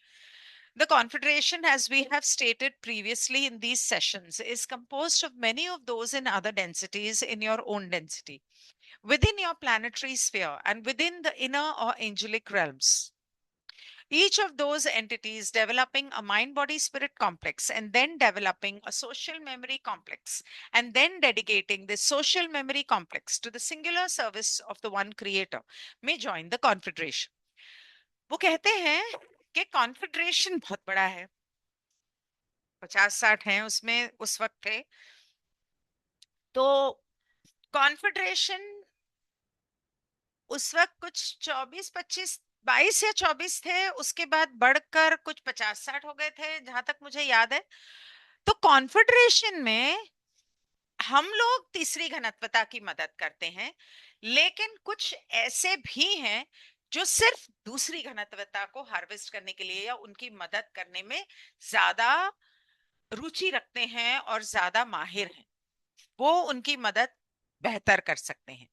The confederation, as we have stated previously in these sessions, is composed of many of those in other densities in your own density, within your planetary sphere and within the inner or angelic realms. Each of those entities developing a mind body spirit complex and then developing a social memory complex and then dedicating this social memory complex to the singular service of the one creator may join the confederation. वो कहते हैं कि कॉन्फेडरेशन बहुत बड़ा है, 50-60 हैं उसमें उस वक्त थे। तो कॉन्फेडरेशन उस वक्त कुछ 24-25 22 या 24 थे, उसके बाद बढ़कर कुछ 50-60 हो गए थे जहां तक मुझे याद है। तो कॉन्फेडरेशन में हम लोग तीसरी घनत्वता की मदद करते हैं, लेकिन कुछ ऐसे भी हैं जो सिर्फ दूसरी घनत्वता को हार्वेस्ट करने के लिए या उनकी मदद करने में ज्यादा रुचि रखते हैं और ज्यादा माहिर हैं, वो उनकी मदद बेहतर कर सकते हैं।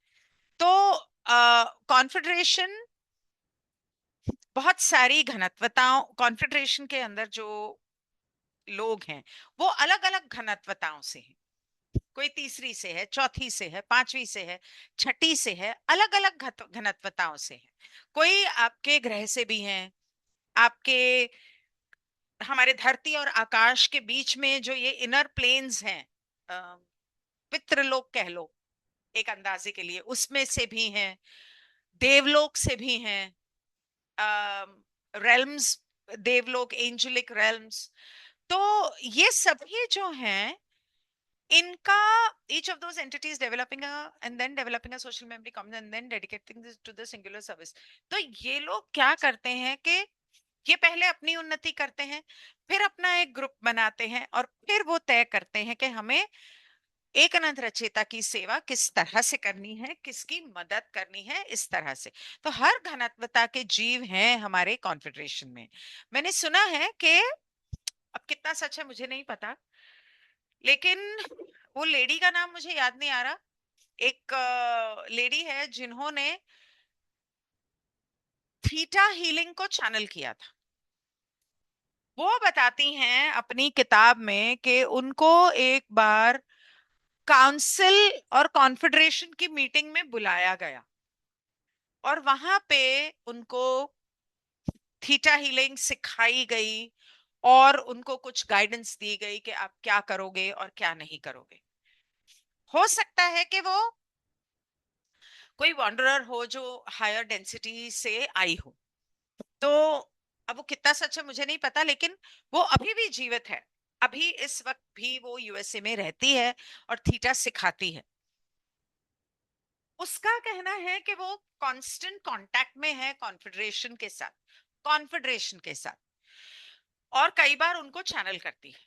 तो कॉन्फेडरेशन बहुत सारी घनत्वताओं, कॉन्फेडरेशन के अंदर जो लोग हैं वो अलग अलग घनत्वताओं से हैं, कोई तीसरी से है, चौथी से है, पांचवी से है, छठी से है, अलग अलग घनत्वताओं से है। कोई आपके ग्रह से भी हैं, आपके हमारे धरती और आकाश के बीच में जो ये इनर प्लेन्स हैं, पितृलोक कह लो एक अंदाजे के लिए, उसमें से भी हैं, देवलोक से भी हैं, रेल्म्स, देवलोक, एंजेलिक रेल्म्स। तो ये सभी जो हैं इनका, each of those entities developing a and then developing a social memory comes and then dedicating this to the singular service। तो ये लोग क्या करते हैं कि ये पहले अपनी उन्नति करते हैं, फिर अपना एक ग्रुप बनाते हैं और फिर वो तय करते हैं कि हमें एक अनंत रचयिता की सेवा किस तरह से करनी है, किसकी मदद करनी है, इस तरह से। तो हर घनत्वता के जीव हैं हमारे कॉन्फेडरेशन में। मैंने सुना है कि, अब कितना सच है मुझे नहीं पता, लेकिन वो लेडी का नाम मुझे याद नहीं आ रहा, एक लेडी है जिन्होंने थीटा हीलिंग को चैनल किया था। वो बताती हैं अपनी किताब में कि उनको एक बार काउंसिल और कॉन्फेडरेशन की मीटिंग में बुलाया गया और वहां पे उनको थीटा हीलिंग सिखाई गई और उनको कुछ गाइडेंस दी गई कि आप क्या करोगे और क्या नहीं करोगे। हो सकता है कि वो कोई वॉन्डरर हो जो हायर डेंसिटी से आई हो। तो अब वो कितना सच है मुझे नहीं पता, लेकिन वो अभी भी जीवित है, अभी इस वक्त भी वो यूएसए में रहती है और थीटा सिखाती है। उसका कहना है कि वो कांस्टेंट कांटेक्ट में है कॉन्फेडरेशन के साथ और कई बार उनको चैनल करती है।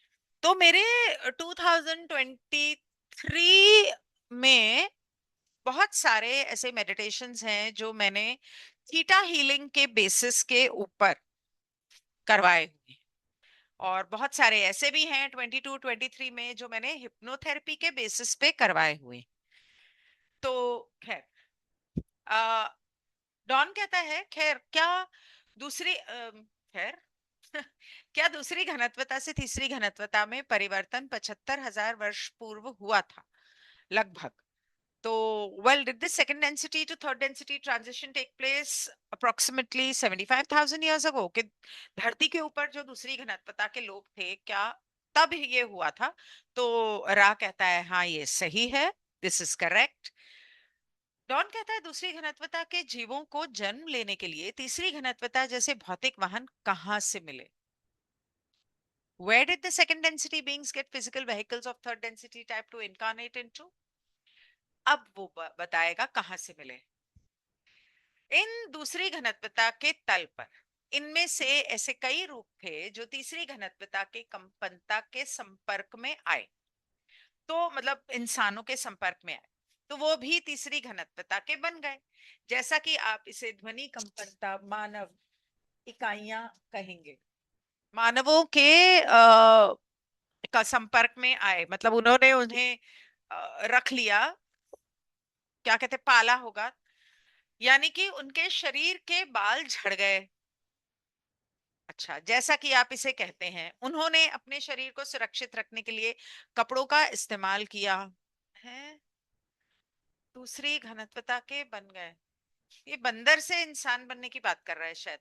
तो मेरे 2023 में बहुत सारे ऐसे मेडिटेशंस हैं जो मैंने थीटा हीलिंग के बेसिस के ऊपर करवाए हुए, और बहुत सारे ऐसे भी हैं 22-23 में जो मैंने हिप्नोथेरेपी के बेसिस पे करवाए हुए। तो खैर, डॉन कहता है, खैर क्या दूसरी खैर क्या दूसरी घनत्वता से तीसरी घनत्वता में परिवर्तन 75,000 वर्ष पूर्व हुआ था लगभग? तो well, did this second density to third density transition take place approximately 75,000 years ago? कि धरती के ऊपर जो दूसरी घनत्वता के लोग थे, क्या तब ये हुआ था? तो रा कहता है हाँ ये सही है, दिस इज करेक्ट। डॉन कहता है दूसरी घनत्वता के जीवों को जन्म लेने के लिए तीसरी घनत्वता जैसे भौतिक वाहन कहाँ से मिले? Where did the second density beings get physical vehicles of third density type to incarnate into? अब वो बताएगा कहां से मिले। इन दूसरी घनत्वता के तल पर इनमें से ऐसे कई रूप थे जो तीसरी घनत्वता के कंपनता के संपर्क में आए, तो मतलब इंसानों के संपर्क में आए तो वो भी तीसरी घनत्वता के बन गए। जैसा कि आप इसे ध्वनि कंपनता मानव इकाइयां कहेंगे। मानवों के का संपर्क में आए मतलब उन्होंने उन्हें रख लिया, क्या कहते पाला होगा, यानी कि उनके शरीर के बाल झड़ गए। अच्छा, जैसा कि आप इसे कहते हैं, उन्होंने अपने शरीर को सुरक्षित रखने के लिए कपड़ों का इस्तेमाल किया है, दूसरी घनत्वता के बन गए। ये बंदर से इंसान बनने की बात कर रहा है शायद।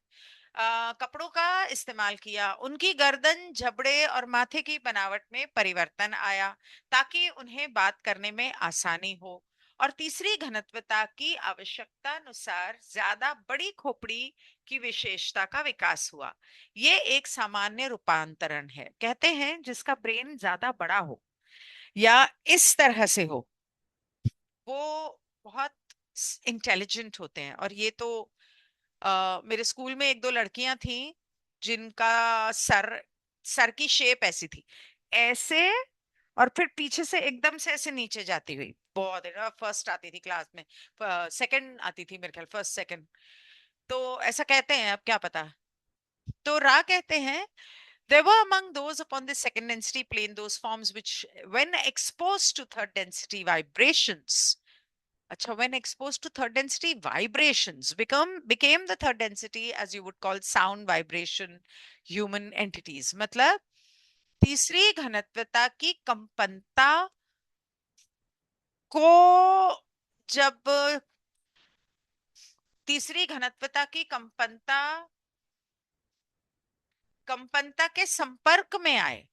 कपड़ों का इस्तेमाल किया, उनकी गर्दन, जबड़े और माथे की बनावट में परिवर्तन आया ताकि उन्हें बात करने में आसानी हो। और तीसरी घनत्वता की आवश्यकता अनुसार ज्यादा बड़ी खोपड़ी की विशेषता का विकास हुआ। ये एक सामान्य रूपांतरण है, कहते हैं जिसका ब्रेन ज्यादा बड़ा हो या इस तरह से हो, वो बहुत इंटेलिजेंट होते हैं। और ये तो मेरे स्कूल में एक दो लड़कियां थी जिनका सर सर की शेप ऐसी थी, ऐसे, और फिर पीछे से एकदम से ऐसे नीचे जाती हुई, बहुत फर्स्ट आती थी क्लास में, सेकंड आती थी मेरे ख्याल, फर्स्ट सेकंड। तो ऐसा कहते हैं, अब क्या पता। तो रा कहते हैं there were among those upon the second density plane those forms which when exposed to third density vibrations, Acha, when exposed to third density vibrations became the third density as you would call sound vibration human entities। मतलब तीसरी घनत्वता की कंपनता को जब तीसरी घनत्वता की कंपनता के संपर्क में आए।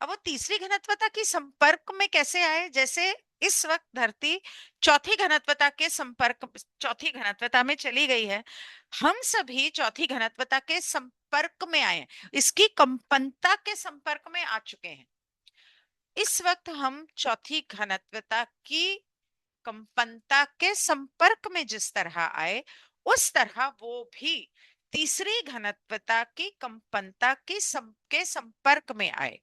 अब वो तीसरी घनत्वता की संपर्क में कैसे आए, जैसे इस वक्त धरती चौथी घनत्वता में चली गई है, हम सभी चौथी घनत्वता के संपर्क में आए हैं, इसकी कंपनता के संपर्क में आ चुके हैं। इस वक्त हम चौथी घनत्वता की कंपनता के संपर्क में जिस तरह आए, उस तरह वो भी तीसरी घनत्वता की कंपनता के संपर्क में आए,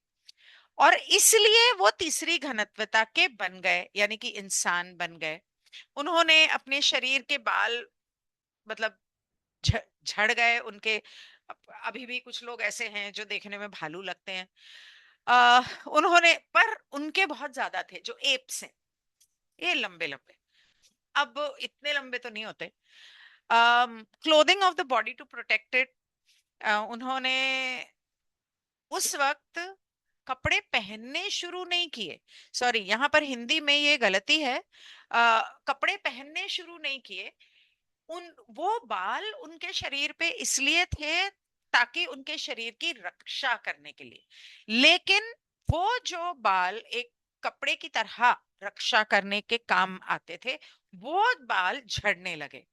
और इसलिए वो तीसरी घनत्वता के बन गए, यानी कि इंसान बन गए। उन्होंने अपने शरीर के बाल मतलब झड़ गए उनके। अभी भी कुछ लोग ऐसे हैं जो देखने में भालू लगते हैं। उन्होंने, पर उनके बहुत ज्यादा थे जो एप्स हैं, ये लंबे लंबे, अब इतने लंबे तो नहीं होते। Clothing of the body to protect it, उन्होंने उस वक्त कपड़े पहनने शुरू नहीं किए। सॉरी, यहाँ पर हिंदी में ये गलती है, कपड़े पहनने शुरू नहीं किए। उन वो बाल उनके शरीर पे इसलिए थे ताकि उनके शरीर की रक्षा करने के लिए, लेकिन वो जो बाल एक कपड़े की तरह रक्षा करने के काम आते थे, वो बाल झड़ने लगे।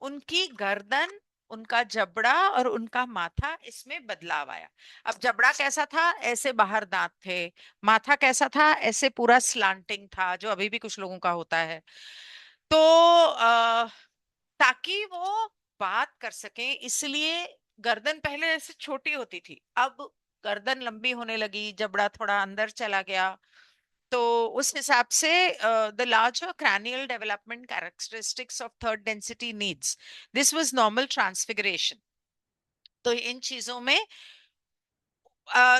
उनकी गर्दन, उनका जबड़ा और उनका माथा, इसमें बदलाव आया। अब जबड़ा कैसा था, ऐसे बाहर दांत थे। माथा कैसा था, ऐसे पूरा स्लांटिंग था, जो अभी भी कुछ लोगों का होता है। तो ताकि वो बात कर सकें, इसलिए गर्दन पहले ऐसे छोटी होती थी, अब गर्दन लंबी होने लगी, जबड़ा थोड़ा अंदर चला गया। तो उस हिसाब से the larger cranial development characteristics of third density needs, this was normal transfiguration। तो इन चीजों में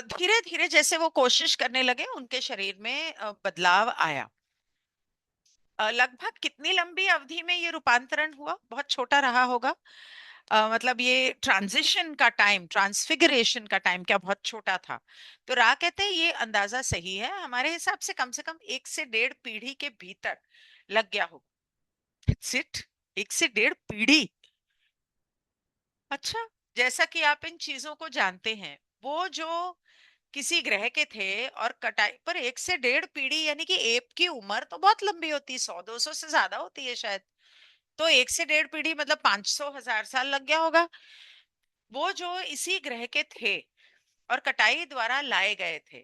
धीरे धीरे जैसे वो कोशिश करने लगे, उनके शरीर में बदलाव आया। लगभग कितनी लंबी अवधि में ये रूपांतरण हुआ, बहुत छोटा रहा होगा। मतलब ये ट्रांजिशन का टाइम, ट्रांसफिगरेशन का टाइम क्या बहुत छोटा था। तो रा कहते हैं ये अंदाजा सही है, हमारे हिसाब से कम 1 से 1.5 पीढ़ी के भीतर लग गया हो। That's it? 1 से 1.5 पीढ़ी। अच्छा, जैसा कि आप इन चीजों को जानते हैं, वो जो किसी ग्रह के थे और कटाई पर 1 से 1.5 पीढ़ी, यानी कि एप की उम्र तो बहुत लंबी होती है, 100-200 से ज्यादा होती है शायद। तो 1 से 1.5 पीढ़ी मतलब 500-1000 साल लग गया होगा। वो जो इसी ग्रह के थे और कटाई द्वारा लाए गए थे,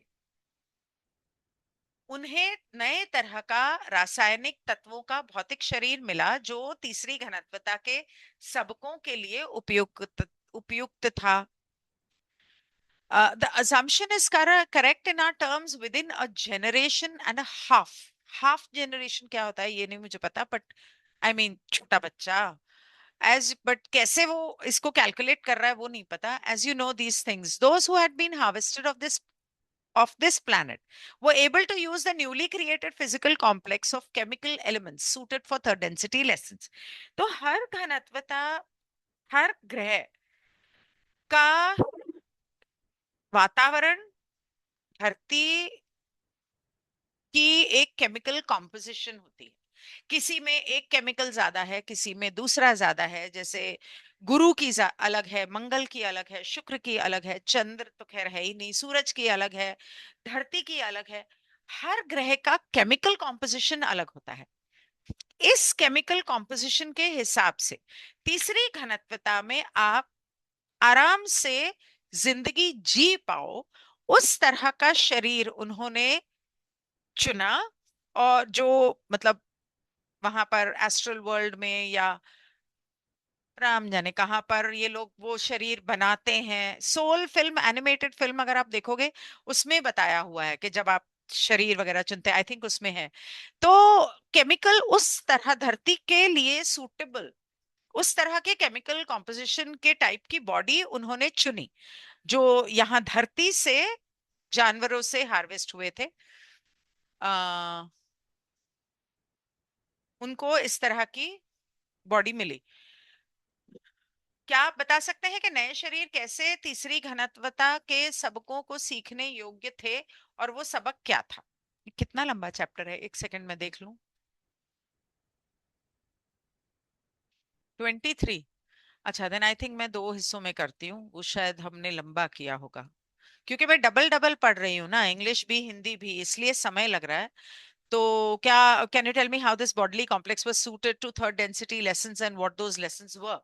उन्हें नए तरह का रासायनिक तत्वों का भौतिक शरीर मिला जो तीसरी घनत्वता के सबकों के लिए उपयुक्त उपयुक्त था. The assumption is correct in our terms within a generation and a half. Half generation क्या होता है ये नहीं मुझे पता, but I mean छोटा बच्चा as but कैसे वो इसको calculate कर रहा है वो नहीं पता. As you know these things, those who had been harvested of this planet were able to use the newly created physical complex of chemical elements suited for third density lessons. तो हर घनत्वता, हर ग्रह का वातावरण, धरती की एक केमिकल कॉम्पोजिशन होती है. किसी में एक केमिकल ज्यादा है, किसी में दूसरा ज्यादा है. जैसे गुरु की अलग है, मंगल की अलग है, शुक्र की अलग है, चंद्र तो खैर है ही नहीं, सूरज की अलग है, धरती की अलग है. हर ग्रह का केमिकल कॉम्पोजिशन अलग होता है. इस केमिकल कॉम्पोजिशन के हिसाब से तीसरी घनत्वता में आप आराम से जिंदगी जी पाओ, उस तरह का शरीर उन्होंने चुना. और जो मतलब वहां पर एस्ट्रल वर्ल्ड में या राम जाने कहां पर ये लोग वो शरीर बनाते हैं. सोल फिल्म, एनिमेटेड फिल्म अगर आप देखोगे उसमें बताया हुआ है कि जब आप शरीर वगैरह चुनते हैं, आई थिंक उसमें है. तो केमिकल उस तरह धरती के लिए सूटेबल, उस तरह के केमिकल कॉम्पोजिशन के टाइप की बॉडी उन्होंने चुनी जो यहाँ धरती से जानवरों से हार्वेस्ट हुए थे. आ, उनको इस तरह की बॉडी मिली. क्या आप बता सकते हैं कि नए शरीर कैसे तीसरी घनत्वता के सबकों को सीखने योग्य थे और वो सबक क्या था? कितना लंबा चैप्टर है, एक सेकंड में देख लूं. 23. अच्छा, देन आई थिंक मैं दो हिस्सों में करती हूँ, वो शायद हमने लंबा किया होगा क्योंकि मैं डबल डबल पढ़ रही हूँ ना, इंग्लिश भी हिंदी भी, इसलिए समय लग रहा है. तो क्या can you tell me how this bodily complex was suited to third density lessons and what those lessons were?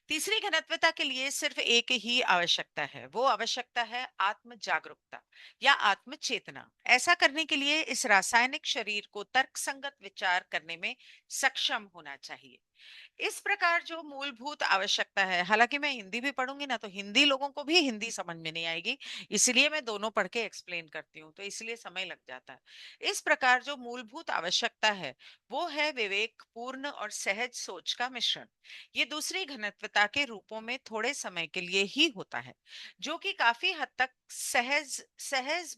तीसरी घनत्वता के लिए सिर्फ एक ही आवश्यकता है, वो आवश्यकता है आत्म जागरूकता या आत्म चेतना. ऐसा करने के लिए इस रासायनिक शरीर को तर्कसंगत विचार करने में सक्षम होना चाहिए. इस प्रकार जो मूलभूत आवश्यकता है, हालांकि मैं हिंदी भी पढ़ूंगी ना तो हिंदी लोगों को भी हिंदी समझ में नहीं आएगी, इसलिए मैं दोनों पढ़ के एक्सप्लेन करती हूँ, तो इसलिए समय लग जाता है. इस प्रकार जो मूलभूत आवश्यकता है वो है विवेकपूर्ण और सहज सोच का मिश्रण. ये दूसरी घनत्वता के रूपों में थोड़े समय के लिए ही होता है, जो कि काफी हद तक सहज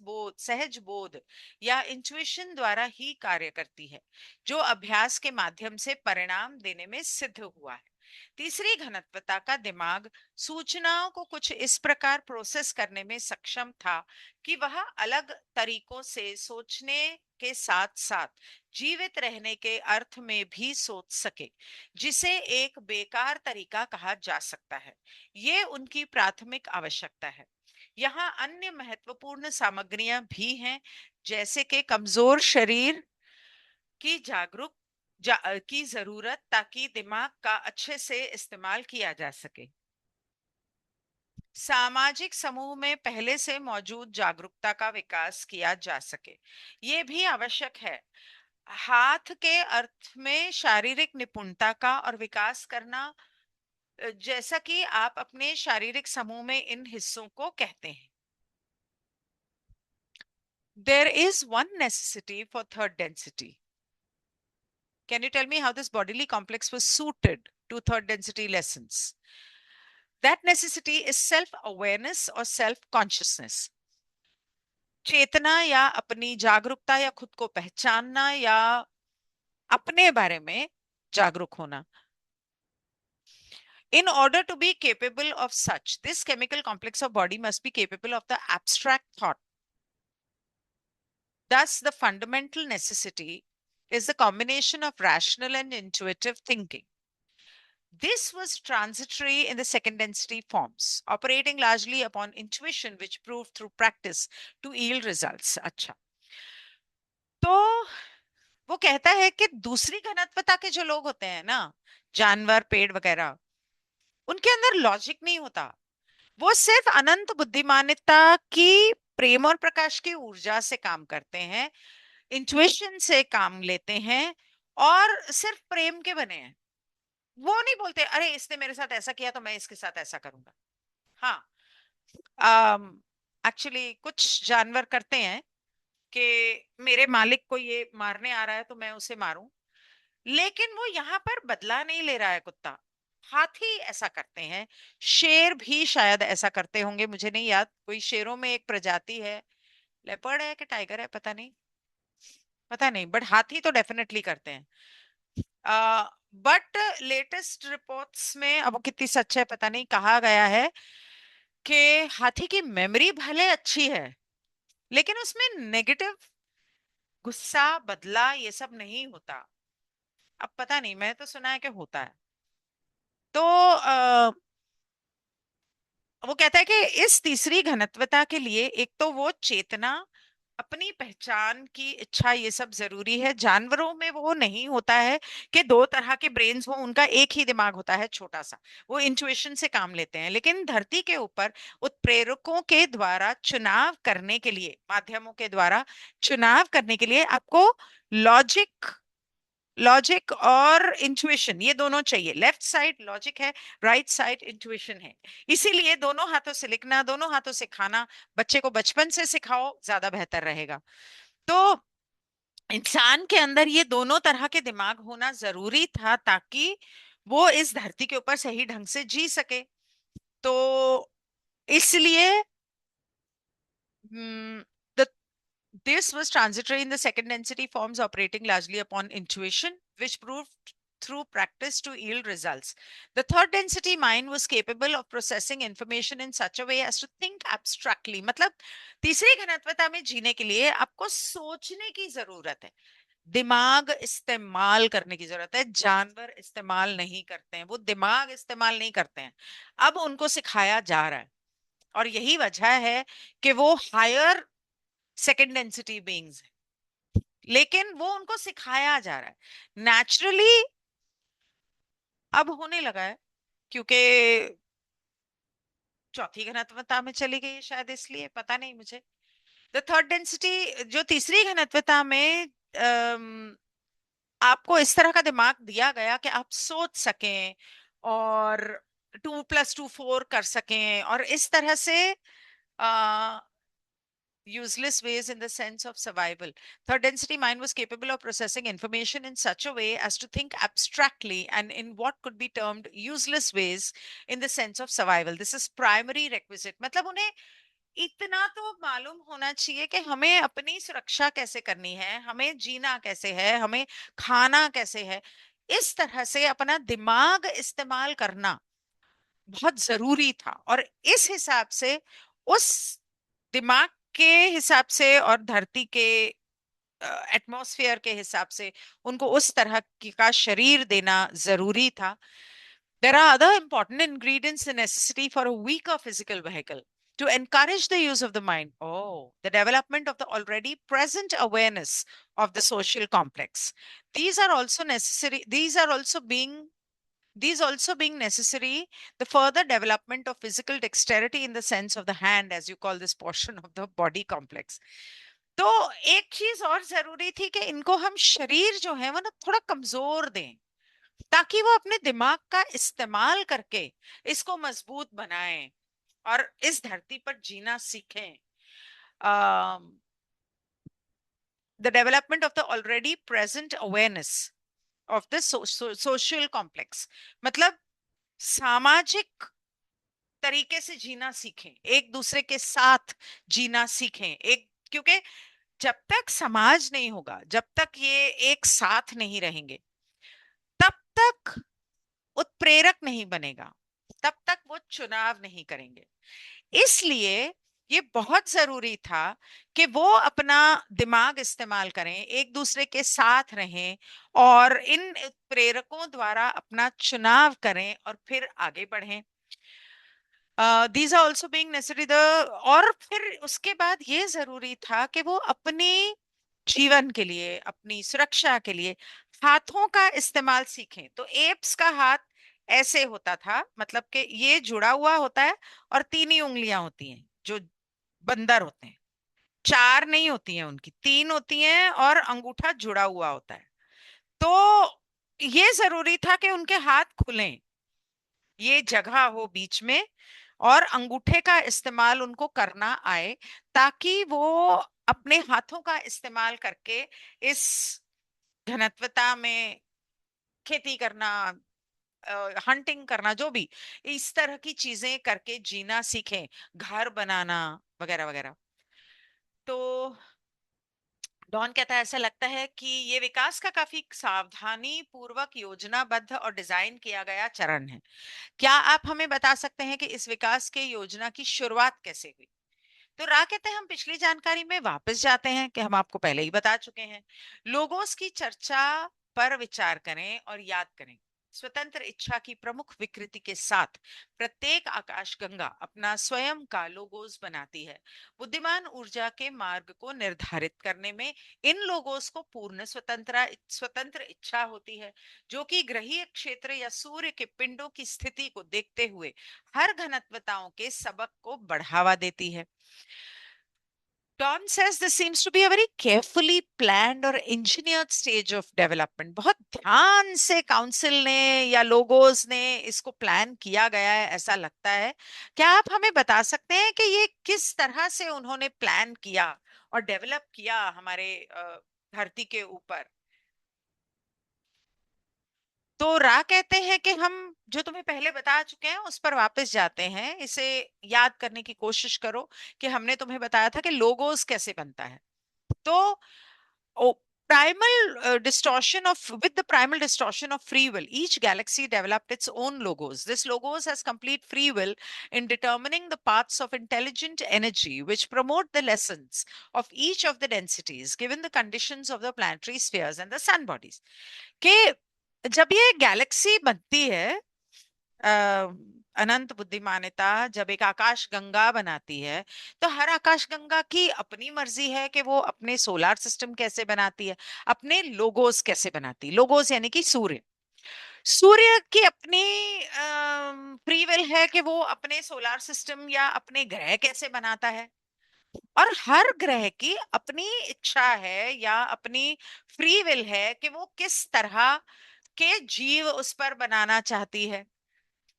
बोध या इंट्यूशन द्वारा ही कार्य करती है, जो अभ्यास के माध्यम से परिणाम देने में सिद्ध हुआ है. तीसरी घनत्वता का दिमाग सूचनाओं को कुछ इस प्रकार प्रोसेस करने में सक्षम था कि वह अलग तरीकों से सोचने के साथ साथ जीवित रहने के अर्थ में भी सोच सके, जिसे एक बेकार तरीका कहा जा सकता है. ये उनकी प्राथमिक आवश्यकता है. यहाँ अन्य महत्वपूर्ण सामग्रियां भी हैं, जैसे कि कमजोर शरीर की की जरूरत ताकि दिमाग का अच्छे से इस्तेमाल किया जा सके. सामाजिक समूह में पहले से मौजूद जागरूकता का विकास किया जा सके, ये भी आवश्यक है. हाथ के अर्थ में शारीरिक निपुणता का और विकास करना, जैसा कि आप अपने शारीरिक समूह में इन हिस्सों को कहते हैं. There is one necessity for third density. Can you tell me how this bodily complex was suited to third density lessons? That necessity is self-awareness or self-consciousness. चेतना या अपनी जागरूकता या खुद को पहचानना या अपने बारे में जागरूक होना. In order to be capable of such, this chemical complex of body must be capable of the abstract thought. Thus, the fundamental necessity is the combination of rational and intuitive thinking. This was transitory in the second density forms, operating largely upon intuition, which proved through practice to yield results. अच्छा, तो वो कहता है कि दूसरी घनत्वता के जो लोग होते हैं ना, जानवर, पेड़ वगैरह, उनके अंदर लॉजिक नहीं होता. वो सिर्फ अनंत बुद्धिमानिता की, प्रेम और प्रकाश की ऊर्जा से काम करते हैं. इंट्यूशन से काम लेते हैं और सिर्फ प्रेम के बने हैं। वो नहीं बोलते अरे इसने मेरे साथ ऐसा किया तो मैं इसके साथ ऐसा करूंगा। हाँ, एक्चुअली कुछ जानवर करते हैं कि मेरे मालिक को ये मारने आ रहा है तो मैं उसे मारूं, लेकिन वो यहाँ पर बदला नहीं ले रहा है कुत्ता। हाथी ऐसा करते हैं, शेर भी शायद ऐसा करते होंगे, मुझे नहीं याद। कोई शेरों में एक प्रजाति है, लेपर्ड है कि टाइगर है, पता नहीं, पता नहीं, बट हाथी तो डेफिनेटली करते हैं। बट लेटेस्ट रिपोर्ट्स में, अब वो कितनी सच है पता नहीं, कहा गया है कि हाथी की मेमोरी भले अच्छी है लेकिन उसमें नेगेटिव गुस्सा बदला ये सब नहीं होता। अब पता नहीं, मैं तो सुना है कि होता है। तो वो कहता है कि इस तीसरी घनत्वता के लिए एक तो वो चेतना, अपनी पहचान की इच्छा, ये सब जरूरी है। जानवरों में वो नहीं होता है कि दो तरह के ब्रेन्स हो, उनका एक ही दिमाग होता है छोटा सा, वो इंट्यूशन से काम लेते हैं। लेकिन धरती के ऊपर उत्प्रेरकों के द्वारा चुनाव करने के लिए, माध्यमों के द्वारा चुनाव करने के लिए आपको लॉजिक, लॉजिक और इंट्यूशन ये दोनों चाहिए। लेफ्ट साइड लॉजिक है, राइट साइड इंट्यूशन है। इसीलिए दोनों हाथों से लिखना, दोनों हाथों से खाना, बच्चे को बचपन से सिखाओ ज्यादा बेहतर रहेगा। तो इंसान के अंदर ये दोनों तरह के दिमाग होना जरूरी था ताकि वो इस धरती के ऊपर सही ढंग से जी सके। तो इसलिए the This was transitory in the second density forms operating largely upon intuition, which proved through practice to yield results. The third density mind was capable of processing information in such a way as to think abstractly. मतलब तीसरी घनत्वता में जीने के लिए आपको सोचने की जरूरत है, दिमाग इस्तेमाल करने की जरूरत है। जानवर इस्तेमाल नहीं करते हैं, वो दिमाग इस्तेमाल नहीं करते हैं, अब उनको सिखाया जा रहा है। और यही वजह है कि वो हायर सेकेंड डेंसिटी बीइंग्स, लेकिन वो उनको सिखाया जा रहा है नेचुरली। अब होने लगा है क्योंकि चौथी घनत्वता में चली गई है, शायद इसलिए, पता नहीं मुझे। द थर्ड डेंसिटी, जो तीसरी घनत्वता में आपको इस तरह का दिमाग दिया गया कि आप सोच सकें और 2+2 4 कर सकें, और इस तरह से useless ways in the sense of survival. Third density mind was capable of processing information in such a way as to think abstractly and in what could be termed useless ways in the sense of survival. This is primary requisite. मतलब उन्हें इतना तो मालूम होना चाहिए कि हमें अपनी सुरक्षा कैसे करनी है, हमें जीना कैसे है, हमें खाना कैसे है। इस तरह से अपना दिमाग इस्तेमाल करना बहुत जरूरी था। और इस हिसाब से, उस दिमाग के हिसाब से और धरती के एटमॉस्फेयर के हिसाब से उनको उस तरह का शरीर देना जरूरी था। There are other important ingredients necessary for a weaker physical vehicle to encourage the use of the mind. Oh, the development of the already present awareness of the social complex. These are also necessary. These also being necessary, the further development of physical dexterity in the sense of the hand, as you call this portion of the body complex. तो एक चीज और जरूरी थी कि इनको हम शरीर जो है वो ना थोड़ा कमजोर दें, ताकि वो अपने दिमाग का इस्तेमाल करके इसको मजबूत बनाएं और इस धरती पर जीना सीखें। The development of the already present awareness of the social complex, मतलब सामाजिक तरीके से जीना सीखें, एक दूसरे के साथ जीना सीखें। एक, क्योंकि जब तक समाज नहीं होगा, जब तक ये एक साथ नहीं रहेंगे, तब तक उत्प्रेरक नहीं बनेगा, तब तक वो चुनाव नहीं करेंगे। इसलिए ये बहुत जरूरी था कि वो अपना दिमाग इस्तेमाल करें, एक दूसरे के साथ रहें और इन प्रेरकों द्वारा अपना चुनाव करें और फिर आगे बढ़ें। These are also being necessary the, और फिर उसके बाद ये जरूरी था कि वो अपने जीवन के लिए, अपनी सुरक्षा के लिए हाथों का इस्तेमाल सीखें। तो एप्स का हाथ ऐसे होता था, मतलब कि ये जुड़ा हुआ होता है और तीन ही उंगलियां होती हैं जो बंदर होते हैं। 4 नहीं होती हैं, उनकी 3 होती हैं और अंगूठा जुड़ा हुआ होता है। तो ये जरूरी था कि उनके हाथ खुलें, ये जगह हो बीच में, और अंगूठे का इस्तेमाल उनको करना आए, ताकि वो अपने हाथों का इस्तेमाल करके इस घनत्वता में खेती करना, हंटिंग करना, जो भी इस तरह की चीजें करके जीना सीखें, घर बनाना वगैरह वगैरह। तो डॉन कहता है ऐसा लगता है कि ये विकास का काफी सावधानी पूर्वक योजनाबद्ध और डिजाइन किया गया चरण है। क्या आप हमें बता सकते हैं कि इस विकास के योजना की शुरुआत कैसे हुई? तो रा कहते हैं हम पिछली जानकारी में वापस जाते हैं कि हम आपको पहले ही बता चुके हैं। लोगोस की चर्चा पर विचार करें और याद करें। स्वतंत्र इच्छा की प्रमुख विकृति के साथ प्रत्येक आकाशगंगा अपना स्वयं का लोगोस बनाती है। बुद्धिमान ऊर्जा के मार्ग को निर्धारित करने में इन लोगोस को पूर्ण स्वतंत्र इच्छा होती है, जो कि ग्रहीय क्षेत्र या सूर्य के पिंडों की स्थिति को देखते हुए हर घनत्वताओं के सबक को बढ़ावा देती है। Don says this seems to be a very carefully planned or engineered stage of development. बहुत ध्यान से काउंसिल ने या लोगोस ने इसको प्लान किया गया है ऐसा लगता है। क्या आप हमें बता सकते हैं कि ये किस तरह से उन्होंने प्लान किया और डेवलप किया हमारे धरती के ऊपर? तो रा कहते हैं कि हम जो तुम्हें पहले बता चुके हैं उस पर वापस जाते हैं, इसे याद करने की कोशिश करो कि हमने तुम्हें बताया था कि लोगोस कैसे बनता है। तो oh, primal distortion of with the primal distortion of free will, each galaxy developed its own logos. This logos has complete free will in determining the paths of intelligent energy which promote the lessons of each of the densities given the conditions of the planetary spheres and the sun bodies. कि जब ये गैलेक्सी बनती है, अनंत बुद्धिमानिता जब एक आकाश गंगा बनाती है, तो हर आकाश गंगा की अपनी मर्जी है कि वो अपने सोलार सिस्टम कैसे बनाती है, अपने लोगोस कैसे बनाती है। लोगोस यानी कि सूर्य, सूर्य की अपनी फ्री विल है कि वो अपने सोलार सिस्टम या अपने ग्रह कैसे बनाता है, और हर ग्रह की अपनी इच्छा है या अपनी फ्री विल है कि वो किस तरह के जीव उस पर बनाना चाहती है।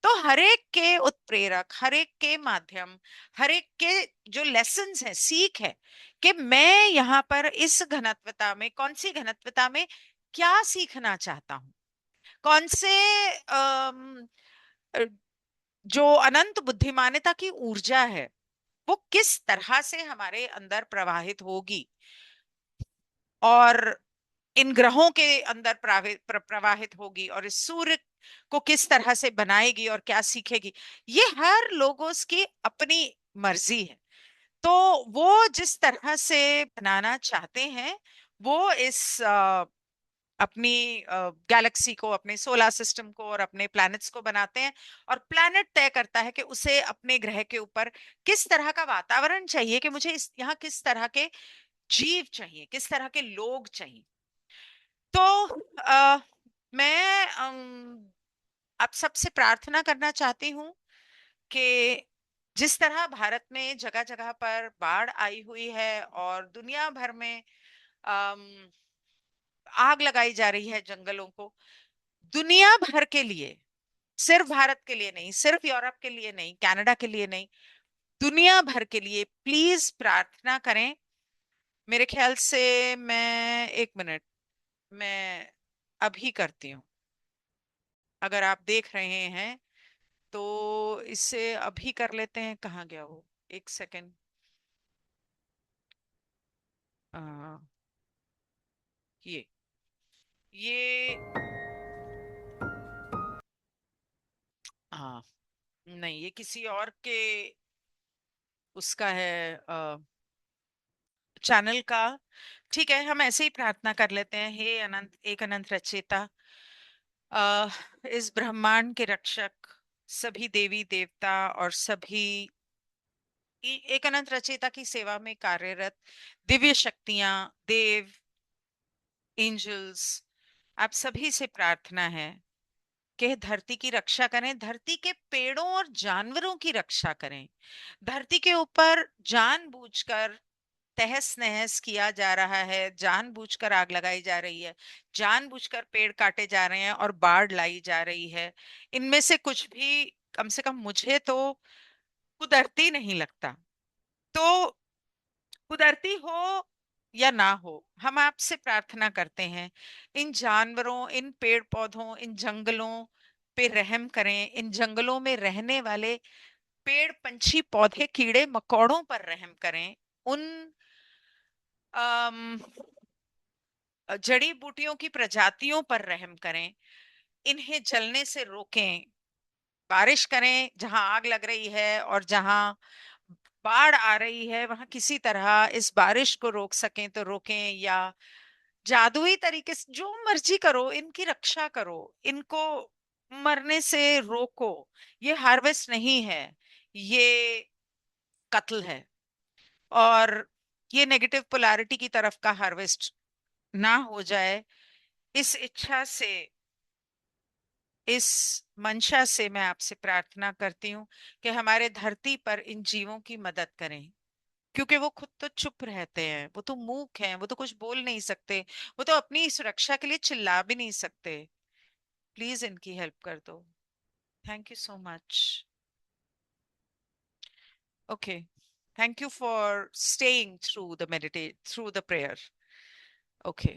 तो हरेक के उत्प्रेरक, हरेक के माध्यम, हरेक के जो लेसन्स हैं, सीख है कि मैं यहाँ पर इस घनत्वता में, कौन सी घनत्वता में क्या सीखना चाहता हूँ, कौन से अ, जो अनंत बुद्धिमानिता की ऊर्जा है वो किस तरह से हमारे अंदर प्रवाहित होगी, और इन ग्रहों के अंदर प्रवाहित होगी, और इस सूर्य को किस तरह से बनाएगी और क्या सीखेगी। ये हर लोगों की अपनी मर्जी है। तो वो जिस तरह से बनाना चाहते हैं, वो इस अपनी गैलेक्सी को, अपने सोलर सिस्टम को और अपने प्लैनेट्स को बनाते हैं, और प्लैनेट तय करता है कि उसे अपने ग्रह के ऊपर किस तरह का वातावरण चाहिए, कि मुझे इस यहाँ किस तरह के जीव चाहिए, किस तरह के लोग चाहिए। तो मैं आप सबसे प्रार्थना करना चाहती हूँ कि जिस तरह भारत में जगह जगह पर बाढ़ आई हुई है और दुनिया भर में अम, आग लगाई जा रही है जंगलों को, दुनिया भर के लिए, सिर्फ भारत के लिए नहीं, सिर्फ यूरोप के लिए नहीं, कनाडा के लिए नहीं, दुनिया भर के लिए प्लीज प्रार्थना करें। मेरे ख्याल से मैं, एक मिनट, मैं अभी करती हूँ। अगर आप देख रहे हैं तो इसे अभी कर लेते हैं। कहाँ गया वो, एक सेकंड। ये हाँ, नहीं, ये किसी और के उसका है, चैनल का। ठीक है, हम ऐसे ही प्रार्थना कर लेते हैं। हे अनंत, एक अनंत रचयिता, अ, इस ब्रह्मांड के रक्षक, सभी देवी देवता और सभी एक अनंत रचयिता की सेवा में कार्यरत दिव्य शक्तियां, देव, एंजल्स, आप सभी से प्रार्थना है कि धरती की रक्षा करें, धरती के पेड़ों और जानवरों की रक्षा करें, धरती के ऊपर जानबूझकर तहस नहस किया जा रहा है, जानबूझकर आग लगाई जा रही है, जानबूझकर पेड़ काटे जा रहे हैं और बाढ़ लाई जा रही है। इनमें से कुछ भी, कम से कम मुझे तो कुदरती नहीं लगता। तो कुदरती हो या ना हो, हम आपसे प्रार्थना करते हैं, इन जानवरों, इन पेड़ पौधों, इन जंगलों पे रहम करें। इन जंगलों में रहने वाले पेड़ पंछी पौधे कीड़े मकोड़ों पर रहम करें। उन अम, जड़ी बूटियों की प्रजातियों पर रहम करें। इन्हें जलने से रोकें। बारिश करें जहां आग लग रही है, और जहां बाढ़ आ रही है वहां किसी तरह इस बारिश को रोक सकें तो रोकें, या जादुई तरीके से जो मर्जी करो, इनकी रक्षा करो, इनको मरने से रोको। ये हार्वेस्ट नहीं है, ये कत्ल है। और ये नेगेटिव पोलैरिटी की तरफ का हार्वेस्ट ना हो जाए, इस इच्छा से, इस मंशा से मैं आपसे प्रार्थना करती हूँ कि हमारे धरती पर इन जीवों की मदद करें। क्योंकि वो खुद तो चुप रहते हैं, वो तो मूक हैं, वो तो कुछ बोल नहीं सकते, वो तो अपनी सुरक्षा के लिए चिल्ला भी नहीं सकते। प्लीज इनकी हेल्प कर दो। Thank you so much. Okay, thank you for staying through the meditate, through the prayer. Okay,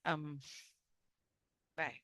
bye.